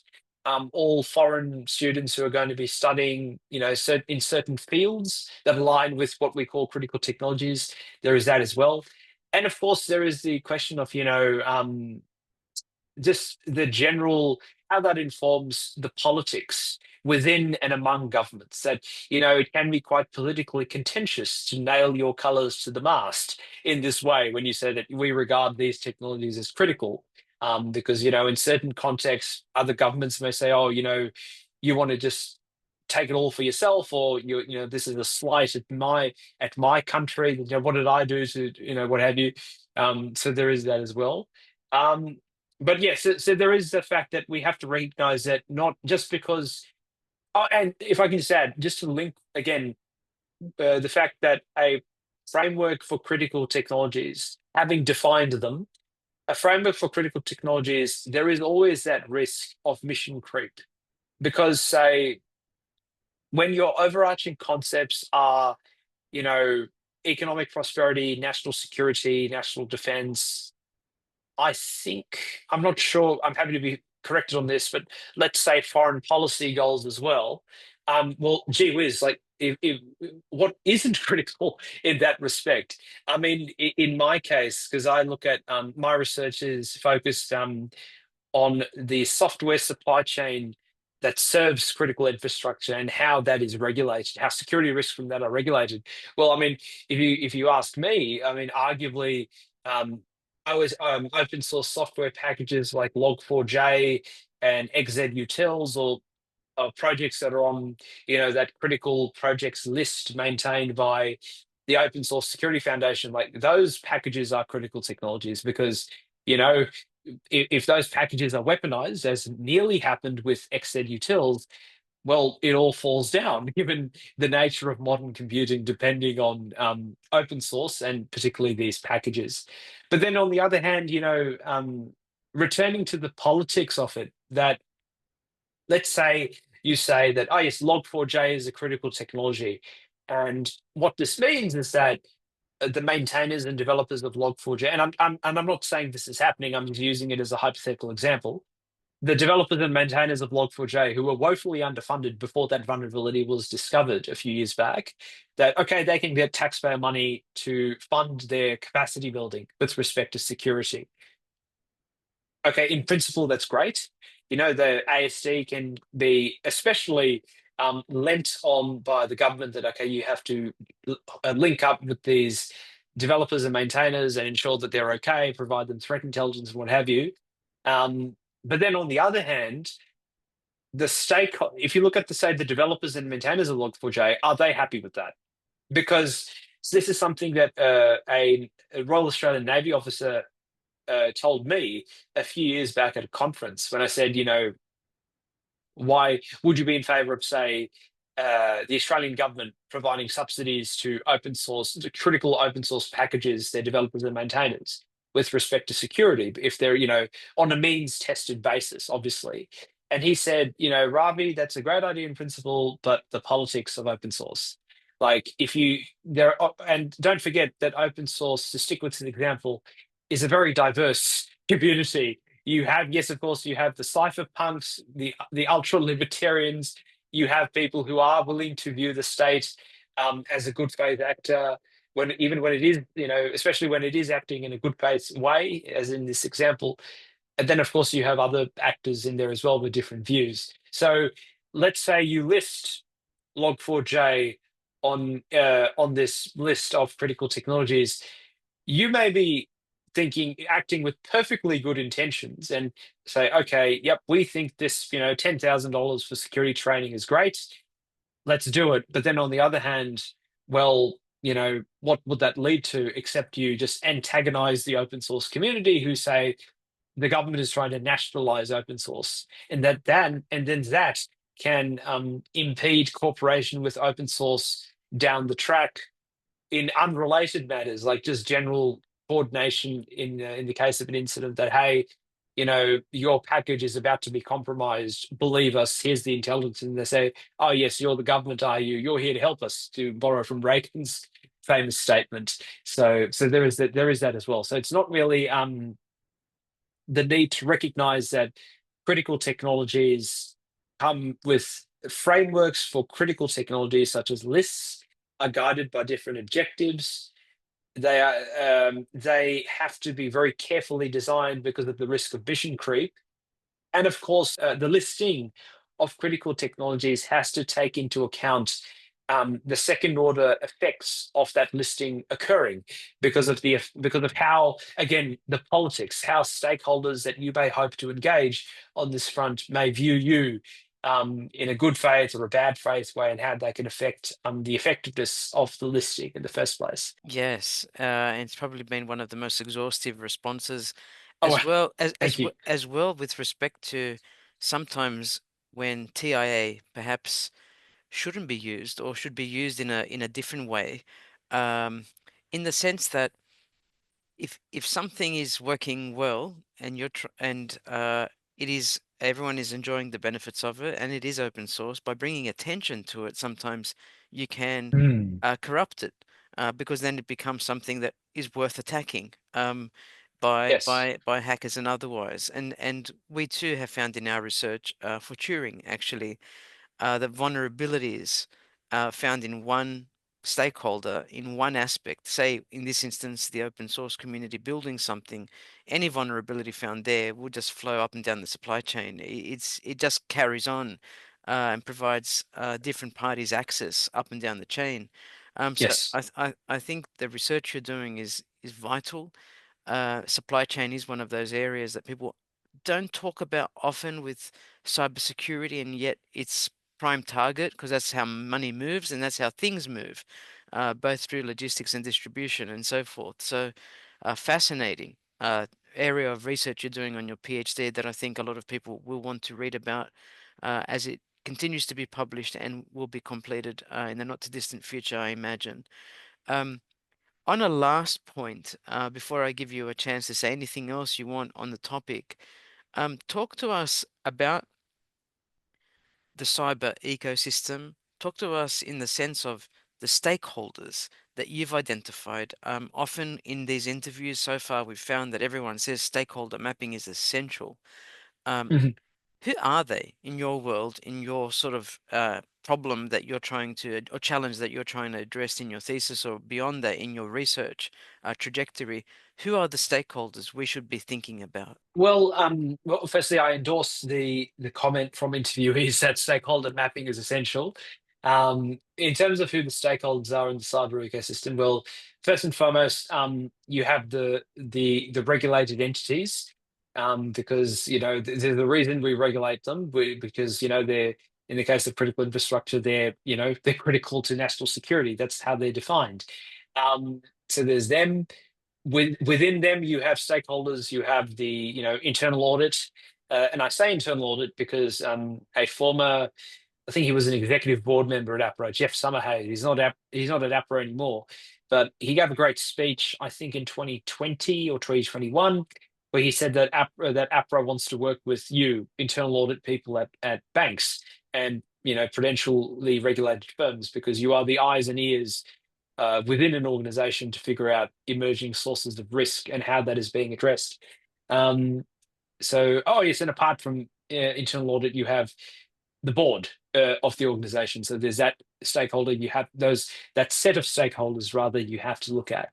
all foreign students who are going to be studying, in certain fields that align with what we call critical technologies. There is that as well. And of course, there is the question of, just the general, how that informs the politics within and among governments. That, it can be quite politically contentious to nail your colors to the mast in this way when you say that we regard these technologies as critical. Because, in certain contexts, other governments may say, oh, you want to just take it all for yourself, or this is a slight at my country. What did I do to, what have you? So there is that as well. Um, but yes, so there is the fact that we have to recognize that not just because, oh, and if I can just add, just to link again, the fact that a framework for critical technologies, having defined them, a framework for critical technologies, there is always that risk of mission creep. Because, say, when your overarching concepts are, you know, economic prosperity, national security, national defense, I think, I'm not sure, I'm happy to be corrected on this, but let's say foreign policy goals as well. Well, gee whiz, like, what isn't critical in that respect? I mean, in my case, because I look at my research is focused on the software supply chain that serves critical infrastructure and how that is regulated, how security risks from that are regulated. Well, I mean, if you ask me, I mean, arguably, um, I was open source software packages like Log4j and XZUtils, or projects that are on, that critical projects list maintained by the Open Source Security Foundation. Like, those packages are critical technologies because, you know, if those packages are weaponized, as nearly happened with XZUtils, well, it all falls down given the nature of modern computing, depending on open source and particularly these packages. But then on the other hand, returning to the politics of it, that let's say you say that, oh, yes, Log4j is a critical technology. And what this means is that the maintainers and developers of Log4j, and I'm not saying this is happening, I'm just using it as a hypothetical example. The developers and maintainers of Log4j, who were woefully underfunded before that vulnerability was discovered a few years back, that, okay, they can get taxpayer money to fund their capacity building with respect to security. Okay, in principle, that's great. The ASD can be especially lent on by the government that, okay, you have to link up with these developers and maintainers and ensure that they're okay, provide them threat intelligence and what have you. Um, but then on the other hand, if you look at say the developers and maintainers of Log4j, are they happy with that? Because this is something that a Royal Australian Navy officer told me a few years back at a conference when I said, why would you be in favour of, say, the Australian government providing subsidies to critical open source packages, their developers and maintainers, with respect to security, if they're, on a means tested basis, obviously. And he said, Ravi, that's a great idea in principle, but the politics of open source. Like, and don't forget that open source, to stick with an example, is a very diverse community. You have, yes, of course, you have the cypherpunks, the ultra libertarians. You have people who are willing to view the state as a good faith actor, even when it is, especially when it is acting in a good faith way, as in this example. And then, of course, you have other actors in there as well with different views. So let's say you list Log4j on this list of critical technologies, you may be thinking, acting with perfectly good intentions, and say, okay, yep, we think this, $10,000 for security training is great. Let's do it. But then on the other hand, well, what would that lead to except you just antagonize the open source community who say the government is trying to nationalize open source, and then that can impede cooperation with open source down the track in unrelated matters, like just general coordination in the case of an incident that, hey, your package is about to be compromised. Believe us, here's the intelligence. And they say, oh, yes, you're the government, are you? You're here to help us, to borrow from Reagan's famous statement. So there is that as well. So it's not really the need to recognize that critical technologies come with frameworks for critical technologies, such as lists, are guided by different objectives. They have to be very carefully designed because of the risk of mission creep. And of course, the listing of critical technologies has to take into account the second order effects of that listing occurring because of how, again, the politics, how stakeholders that you may hope to engage on this front may view you in a good faith or a bad faith way, and how they can affect the effectiveness of the listing in the first place. Yes, and it's probably been one of the most exhaustive responses, Oh, as well as thank you. as well with respect to sometimes when TIA perhaps shouldn't be used or should be used in a different way, um, in the sense that if something is working well and it is everyone is enjoying the benefits of it and it is open source, by bringing attention to it, sometimes you can Hmm. corrupt it, because then it becomes something that is worth attacking, Yes. by hackers and otherwise. And we too have found in our research, for Turing actually, the vulnerabilities found in one stakeholder in one aspect, say in this instance, the open source community building something, any vulnerability found there will just flow up and down the supply chain. It just carries on, and provides different parties access up and down the chain. So Yes. I think the research you're doing is vital. Supply chain is one of those areas that people don't talk about often with cybersecurity, and yet it's prime target because that's how money moves and that's how things move, both through logistics and distribution and so forth. So, fascinating area of research you're doing on your PhD that I think a lot of people will want to read about, as it continues to be published and will be completed in the not too distant future, I imagine. Um, on a last point, before I give you a chance to say anything else you want on the topic, talk to us about the cyber ecosystem. Talk to us in the sense of the stakeholders that you've identified. Often in these interviews so far, we've found that everyone says stakeholder mapping is essential. Um, Mhm. who are they in your world, in your sort of problem that you're trying to, or challenge that you're trying to address in your thesis, or beyond that in your research trajectory? Who are the stakeholders we should be thinking about? Well, firstly, I endorse the comment from interviewees that stakeholder mapping is essential. In terms of who the stakeholders are in the cyber ecosystem, well, first and foremost, you have the regulated entities, because the reason we regulate them, because they're, in the case of critical infrastructure, they're critical to national security. That's how they're defined. So there's them. Within them, you have stakeholders. You have the internal audit, and I say internal audit because a former, I think he was an executive board member at APRA, Jeff Summerhay. He's not at APRA anymore, but he gave a great speech, I think in 2020 or 2021, where he said that APRA wants to work with you, internal audit people at banks and prudentially regulated firms, because you are the eyes and ears within an organization to figure out emerging sources of risk and how that is being addressed. Um, oh yes, and apart from internal audit, you have the board of the organization. So there's that stakeholder. You have that set of stakeholders rather you have to look at.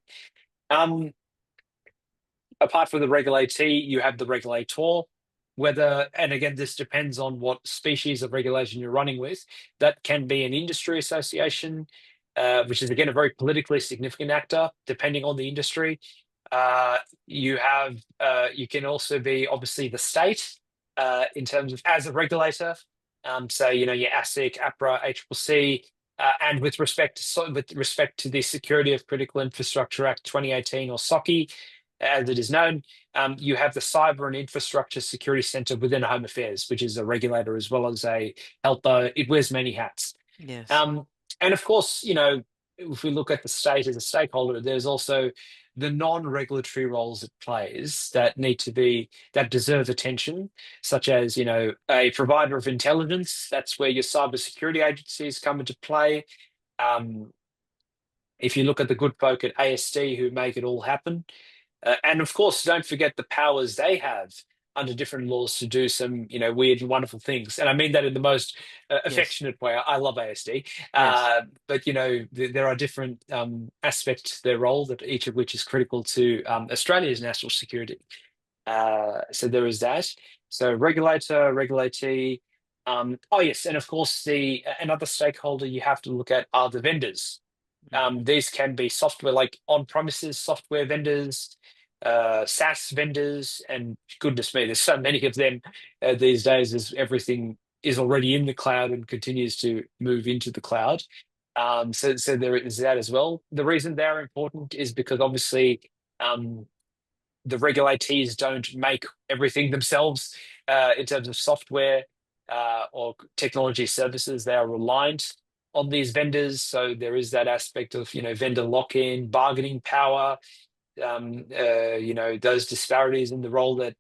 Um, Apart from the regulatee, you have the regulator. And again, this depends on what species of regulation you're running with. That can be an industry association, which is again a very politically significant actor, depending on the industry. You can also be obviously the state in terms of as a regulator. So your ASIC, APRA, ACCC, and with respect to the Security of Critical Infrastructure Act 2018, or SOCI, as it is known, you have the Cyber and Infrastructure Security Centre within Home Affairs, which is a regulator as well as a helper. It wears many hats. Yes. Um, and of course, if we look at the state as a stakeholder, there's also the non-regulatory roles it plays that deserve attention, such as, a provider of intelligence. That's where your cybersecurity agencies come into play. Um, if you look at the good folk at ASD who make it all happen, and of course, don't forget the powers they have under different laws to do some, weird and wonderful things. And I mean that in the most Yes. affectionate way. I love ASD, Yes. but there are different aspects to their role, that each of which is critical to Australia's national security. So there is that. So regulator, regulatee. Oh yes, and of course the another stakeholder you have to look at are the vendors. Hmm. These can be software, like on-premises software vendors, SaaS vendors, and goodness me, there's so many of them these days, as everything is already in the cloud and continues to move into the cloud. So there is that as well. The reason they're important is because obviously um, the regulatees don't make everything themselves in terms of software or technology services. They are reliant on these vendors. So there is that aspect of, vendor lock-in, bargaining power, those disparities in the role that,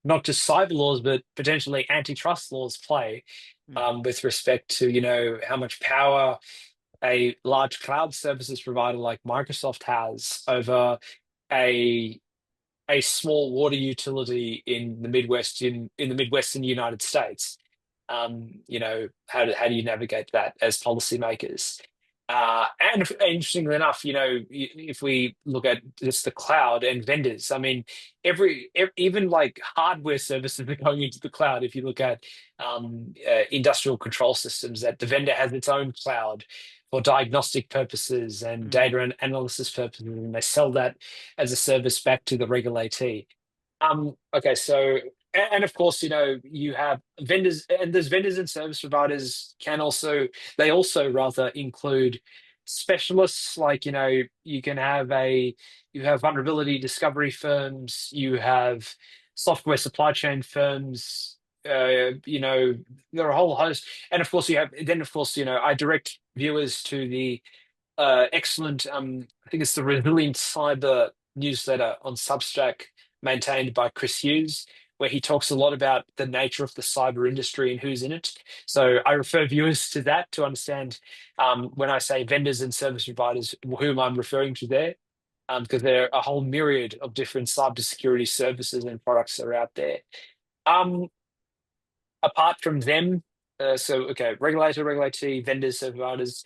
not just cyber laws, but potentially antitrust laws play Hmm. with respect to, how much power a large cloud services provider like Microsoft has over a a small water utility in the Midwest in the Midwestern United States. How do you navigate that as policymakers? And interestingly enough, if we look at just the cloud and vendors, I mean, even like hardware services are going into the cloud. If you look at industrial control systems, that the vendor has its own cloud for diagnostic purposes and Hmm. data and analysis purposes, and they sell that as a service back to the regulatee. Okay, so and of course, you have vendors, and those vendors and service providers they also rather include specialists, like, you have vulnerability discovery firms, you have software supply chain firms, there are a whole host. And of course I direct viewers to the excellent, I think it's the Resilient Cyber newsletter on Substack, maintained by Chris Hughes, where he talks a lot about the nature of the cyber industry and who's in it. So I refer viewers to that to understand, when I say vendors and service providers, whom I'm referring to there, because there are a whole myriad of different cybersecurity services and products that are out there. Um, Apart from them, so okay, regulator, regulatee, vendors, service providers,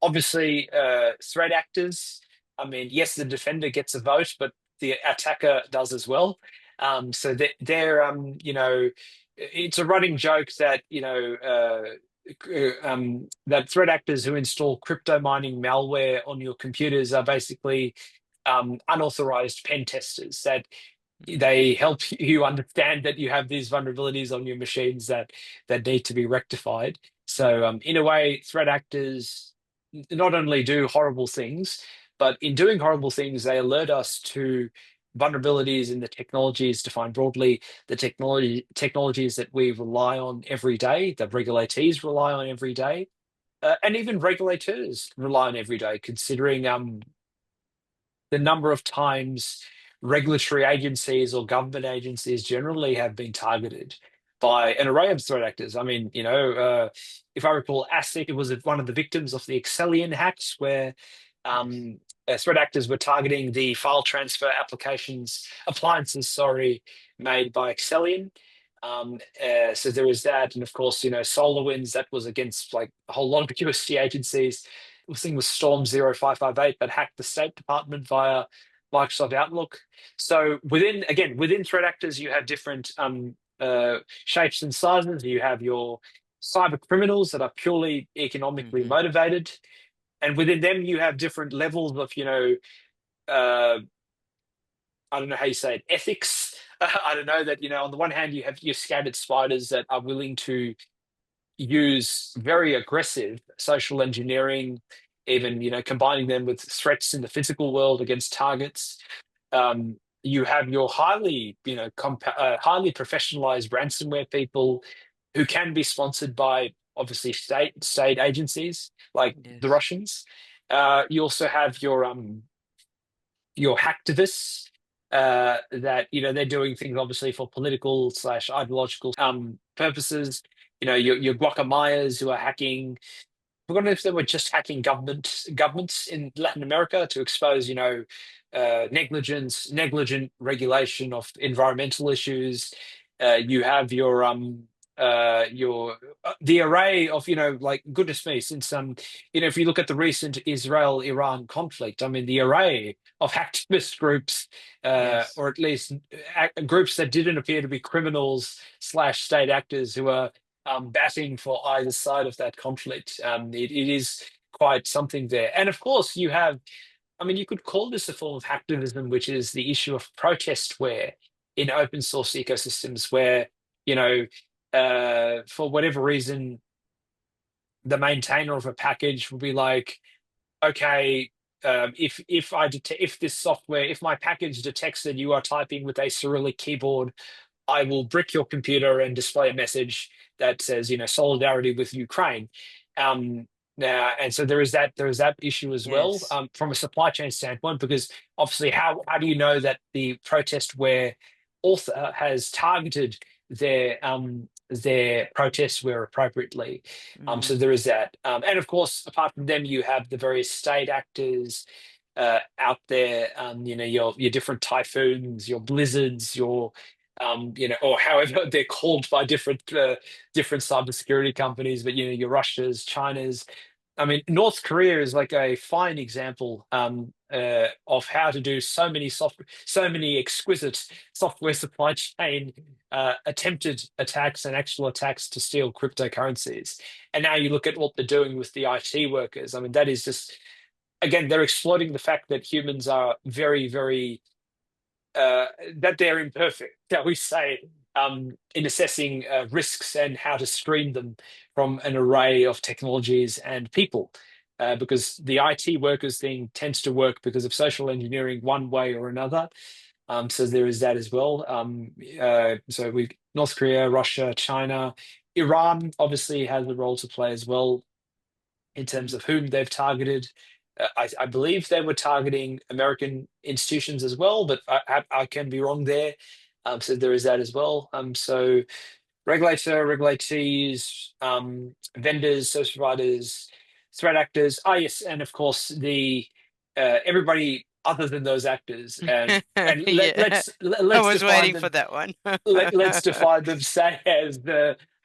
obviously, threat actors. I mean, yes, the defender gets a vote, but the attacker does as well. So it's a running joke that, that threat actors who install crypto mining malware on your computers are basically unauthorized pen testers, that they help you understand that you have these vulnerabilities on your machines that need to be rectified. So, in a way, threat actors not only do horrible things, but in doing horrible things, they alert us to vulnerabilities in the technologies, defined broadly, the technologies that we rely on every day, that regulatees rely on every day, and even regulators rely on every day, considering the number of times regulatory agencies or government agencies generally have been targeted by an array of threat actors. I mean, if I recall, ASIC, it was one of the victims of the Excellion hacks, where Yes. um, threat actors were targeting the file transfer appliances, sorry, made by Excellion. So there was that, and of course, SolarWinds, that was against like a whole lot of USG agencies. The thing was Storm 0558 that hacked the State Department via Microsoft Outlook. So within threat actors, you have different shapes and sizes. You have your cyber criminals that are purely economically Mhm. motivated. And within them, you have different levels of, uh, I don't know how you say it, ethics. I don't know that, on the one hand, you have your scattered spiders that are willing to use very aggressive social engineering, even, combining them with threats in the physical world against targets. You have your highly professionalized ransomware people who can be sponsored by obviously state agencies like the Yes. Russians. You also have your hacktivists that they're doing things obviously for political slash ideological purposes. Your guacamayas who are hacking. I forgot if they were just hacking governments in Latin America to expose, negligent regulation of environmental issues. You have your the array of, like, goodness me, since if you look at the recent Israel-Iran conflict, I mean, the array of activist groups, Yes. or at least groups that didn't appear to be criminals slash state actors who are batting for either side of that conflict. It is quite something there. And of course, I mean, you could call this a form of hacktivism, which is the issue of protestware in open source ecosystems where, for whatever reason, the maintainer of a package will be like, okay, if this software, if my package detects that you are typing with a Cyrillic keyboard, I will brick your computer and display a message that says, solidarity with Ukraine. Now, and so there is that issue as well, Yes. from a supply chain standpoint, because obviously, how do you know that the protestware author has targeted their protestware appropriately? So Mm. there is that, and of course, apart from them, you have the various state actors out there, your different typhoons, your blizzards, or however they're called by different cybersecurity companies, but your Russias, China's. I mean, North Korea is like a fine example of how to do so many exquisite software supply chain attempted attacks and actual attacks to steal cryptocurrencies. And now you look at what they're doing with the IT workers. I mean, that is just, again, they're exploiting the fact that humans are very, very that they're imperfect, shall we say, in assessing risks and how to screen them from an array of technologies and people. Because the IT workers thing tends to work because of social engineering one way or another. So there is that as well. So we North Korea, Russia, China, Iran obviously has a role to play as well in terms Mm. of whom they've targeted. I believe they were targeting American institutions as well, but I can be wrong there. So there is that as well. So regulatees, vendors, service providers, threat actors. Ah, yes, and of course the everybody other than those actors. And Yeah. I let's was define waiting for them. that one. Let's define them, say, as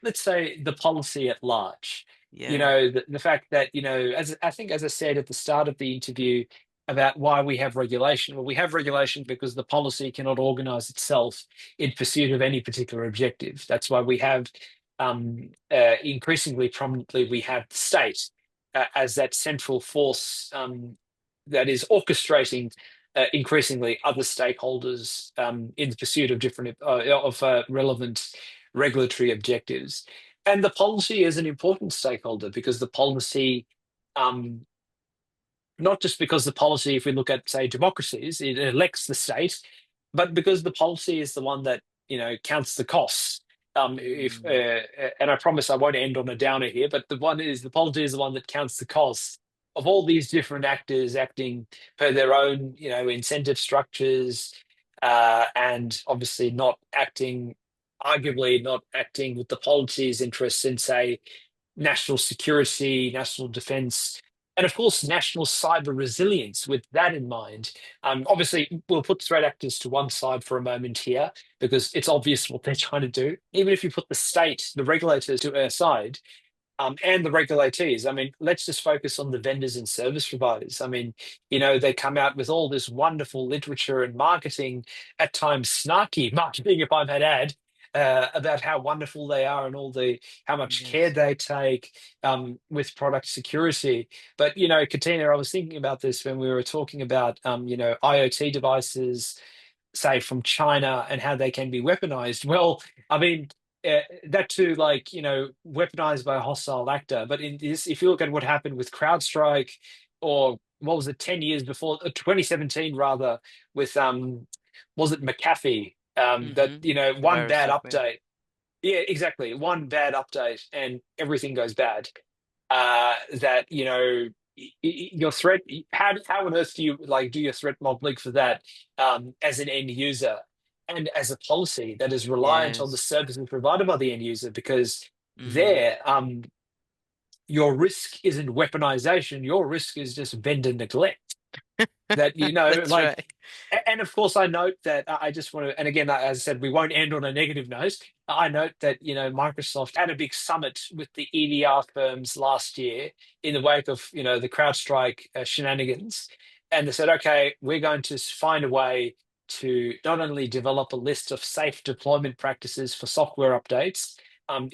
let's say the policy at large. Yeah. The fact that, as I think, as I said at the start of the interview about why we have regulation. Well, we have regulation because the policy cannot organize itself in pursuit of any particular objective. That's why we have, increasingly prominently, we have the state as that central force that is orchestrating increasingly other stakeholders in the pursuit of different relevant regulatory objectives. And the policy is an important stakeholder because the policy, um, not just because the policy, if we look at, say, democracies, it elects the state, but because the policy is the one that counts the costs. If Mm. And I promise I won't end on a downer here, but the policy is the one that counts the costs of all these different actors acting per their own incentive structures, and obviously arguably not acting with the policy's interests in, say, national security, national defense, and of course, national cyber resilience. With that in mind, obviously, we'll put threat actors to one side for a moment here because it's obvious what they're trying to do. Even if you put the state, the regulators to their side, and the regulatees. I mean, let's just focus on the vendors and service providers. I mean, they come out with all this wonderful literature and marketing, at times snarky marketing, if I might add, about how wonderful they are and all the how much care Yes. they take with product security. But Katina, I was thinking about this when we were talking about IoT devices, say from China, and how they can be weaponized. Well, I mean, that too, like weaponized by a hostile actor. But in this, if you look at what happened with CrowdStrike, or what was it, 10 years before, 2017 rather, with was it McAfee? That Mm-hmm. one Virus bad software. update. Yeah, exactly. One bad update and everything goes bad. That your threat. How on earth do you like do your threat modeling for that as an end user and as a policy that is reliant on the Yes. services provided by the end user? Because Mm. there, your risk isn't weaponization. Your risk is just vendor neglect. That That's like right. and of course, I note that I just want to, and again, as I said, we won't end on a negative note. I note that Microsoft had a big summit with the EDR firms last year in the wake of the CrowdStrike shenanigans, and they said, okay, we're going to find a way to not only develop a list of safe deployment practices for software updates.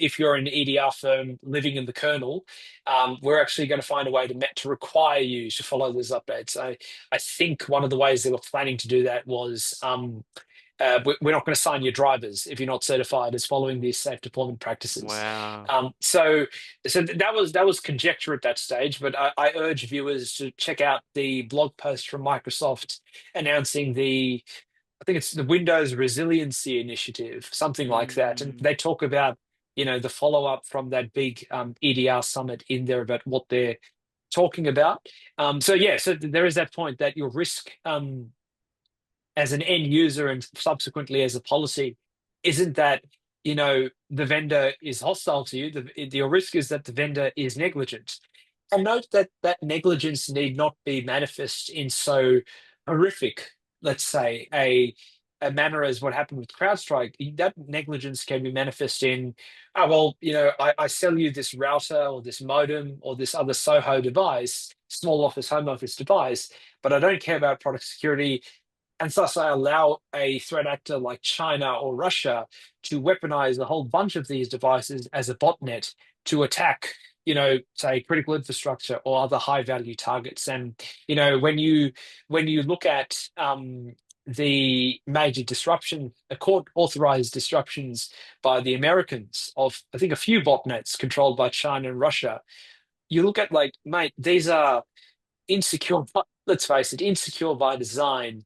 If you're an EDR firm living in the kernel, we're actually going to find a way to require you to follow those updates. I think one of the ways they were planning to do that was we're not going to sign your drivers if you're not certified as following these safe deployment practices. Wow. So that was conjecture at that stage, but I urge viewers to check out the blog post from Microsoft announcing I think it's the Windows Resiliency Initiative, something like that, and Mm. they talk about the follow up from that big EDR summit in there about what they're talking about. So yeah, so there is that point that your risk as an end user and subsequently as a policy isn't that the vendor is hostile to you. Your risk is that the vendor is negligent. And note that that negligence need not be manifest in so horrific, let's say, a manner as what happened with CrowdStrike. That negligence can be manifest in, oh, well, I sell you this router or this modem or this other SOHO device, small office, home office device, but I don't care about product security. And thus, I allow a threat actor like China or Russia to weaponize a whole bunch of these devices as a botnet to attack, say critical infrastructure or other high value targets. And when you look at the major disruption, court authorized disruptions by the Americans of I think a few botnets controlled by China and Russia, you look at like, mate, these are insecure, let's face it, insecure by design,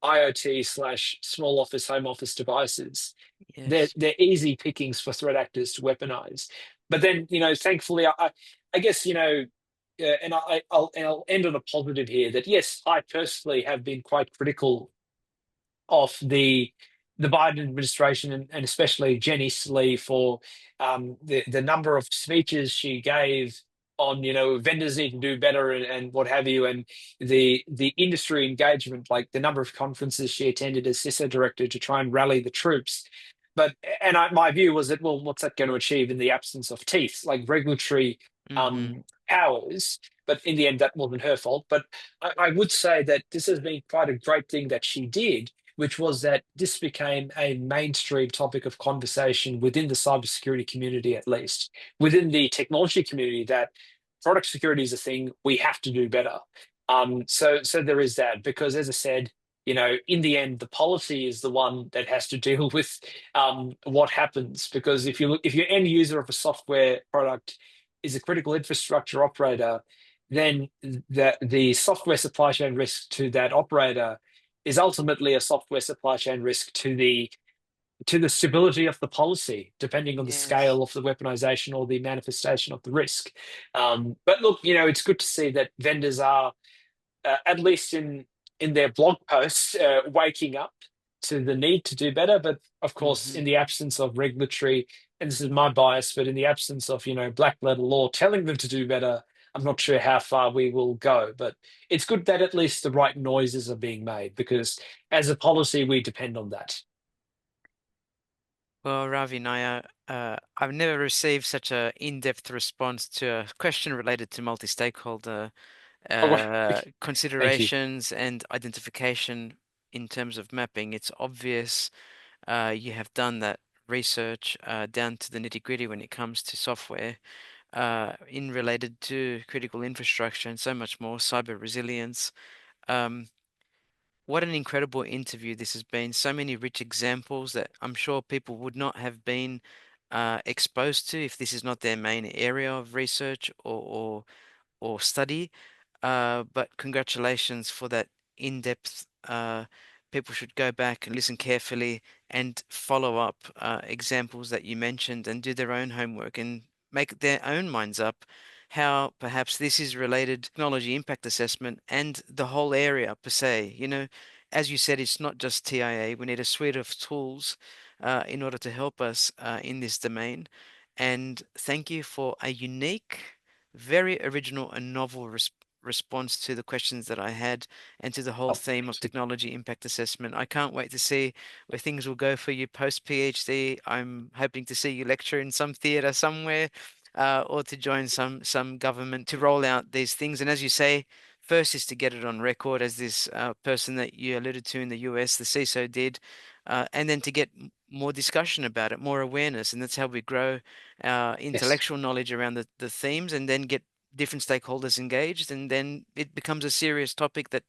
IoT slash small office, home office devices. They're, Yes. they're easy pickings for threat actors to weaponize. But then, thankfully, I guess, and I'll end on a positive here that yes, I personally have been quite critical of the Biden administration and especially Jen Easterly for the number of speeches she gave on vendors need to do better and what have you, and the industry engagement, like the number of conferences she attended as CISO director to try and rally the troops. But my view was that, well, what's that going to achieve in the absence of teeth, like regulatory Mm-hmm. powers? But in the end, that wasn't her fault. But I would say that this has been quite a great thing that she did, which was that this became a mainstream topic of conversation within the cybersecurity community, at least within the technology community, that product security is a thing we have to do better. So there is that, because as I said, in the end, the policy is the one that has to deal with what happens. Because if your end user of a software product is a critical infrastructure operator, then the software supply chain risk to that operator is ultimately a software supply chain risk to the stability of the policy, depending on the Yes. scale of the weaponization or the manifestation of the risk. But look, it's good to see that vendors are, at least in their blog posts, waking up to the need to do better. But of course, Mm-hmm. in the absence of regulatory, and this is my bias, but in the absence of black letter law telling them to do better, I'm not sure how far we will go. But it's good that at least the right noises are being made, because as a policy, we depend on that. Well, Ravi, Nayyar, I've never received such a in-depth response to a question related to multi-stakeholder Oh, well, thank you. considerations and identification in terms of mapping. It's obvious you have done that research down to the nitty-gritty when it comes to software in related to critical infrastructure and so much more, cyber resilience. Um, what an incredible interview this has been. So many rich examples that I'm sure people would not have been exposed to if this is not their main area of research or study. But congratulations for that in-depth. People should go back and listen carefully and follow up examples that you mentioned and do their own homework and make their own minds up how perhaps this is related to technology impact assessment and the whole area per se. As you said, it's not just TIA. We need a suite of tools in order to help us in this domain. And thank you for a unique, very original and novel response to the questions that I had and to the whole Oh, theme of technology impact assessment. I can't wait to see where things will go for you post PhD. I'm hoping to see you lecture in some theatre somewhere, or to join some government to roll out these things. And as you say, first is to get it on record, as this person that you alluded to in the US, the CISO did, and then to get more discussion about it, more awareness, and that's how we grow our yes. intellectual knowledge around the themes, and then get different stakeholders engaged, and then it becomes a serious topic that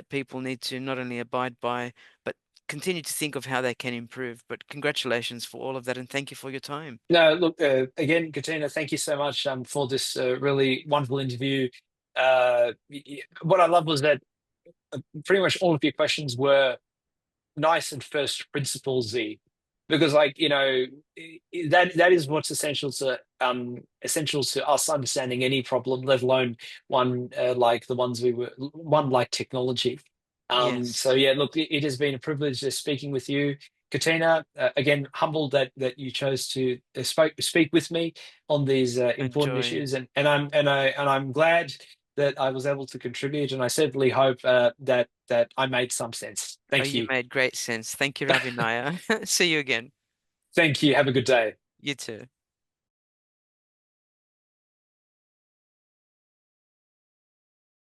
people need to not only abide by, but continue to think of how they can improve. But congratulations for all of that, and thank you for your time. No, look, again, Katina, thank you so much for this really wonderful interview. What I love was that pretty much all of your questions were nice and first principlesy, because that is what's essential to us understanding any problem, let alone one like technology. So Yes, yeah, look, it has been a privilege just speaking with you, Katina. Again, humbled that you chose to speak with me on these important enjoy. issues, and I'm glad that I was able to contribute, and I certainly hope that I made some sense. Oh, Thank you you. made great sense. Thank you, Ravi Nayyar. See you again. Thank you. Have a good day. You too.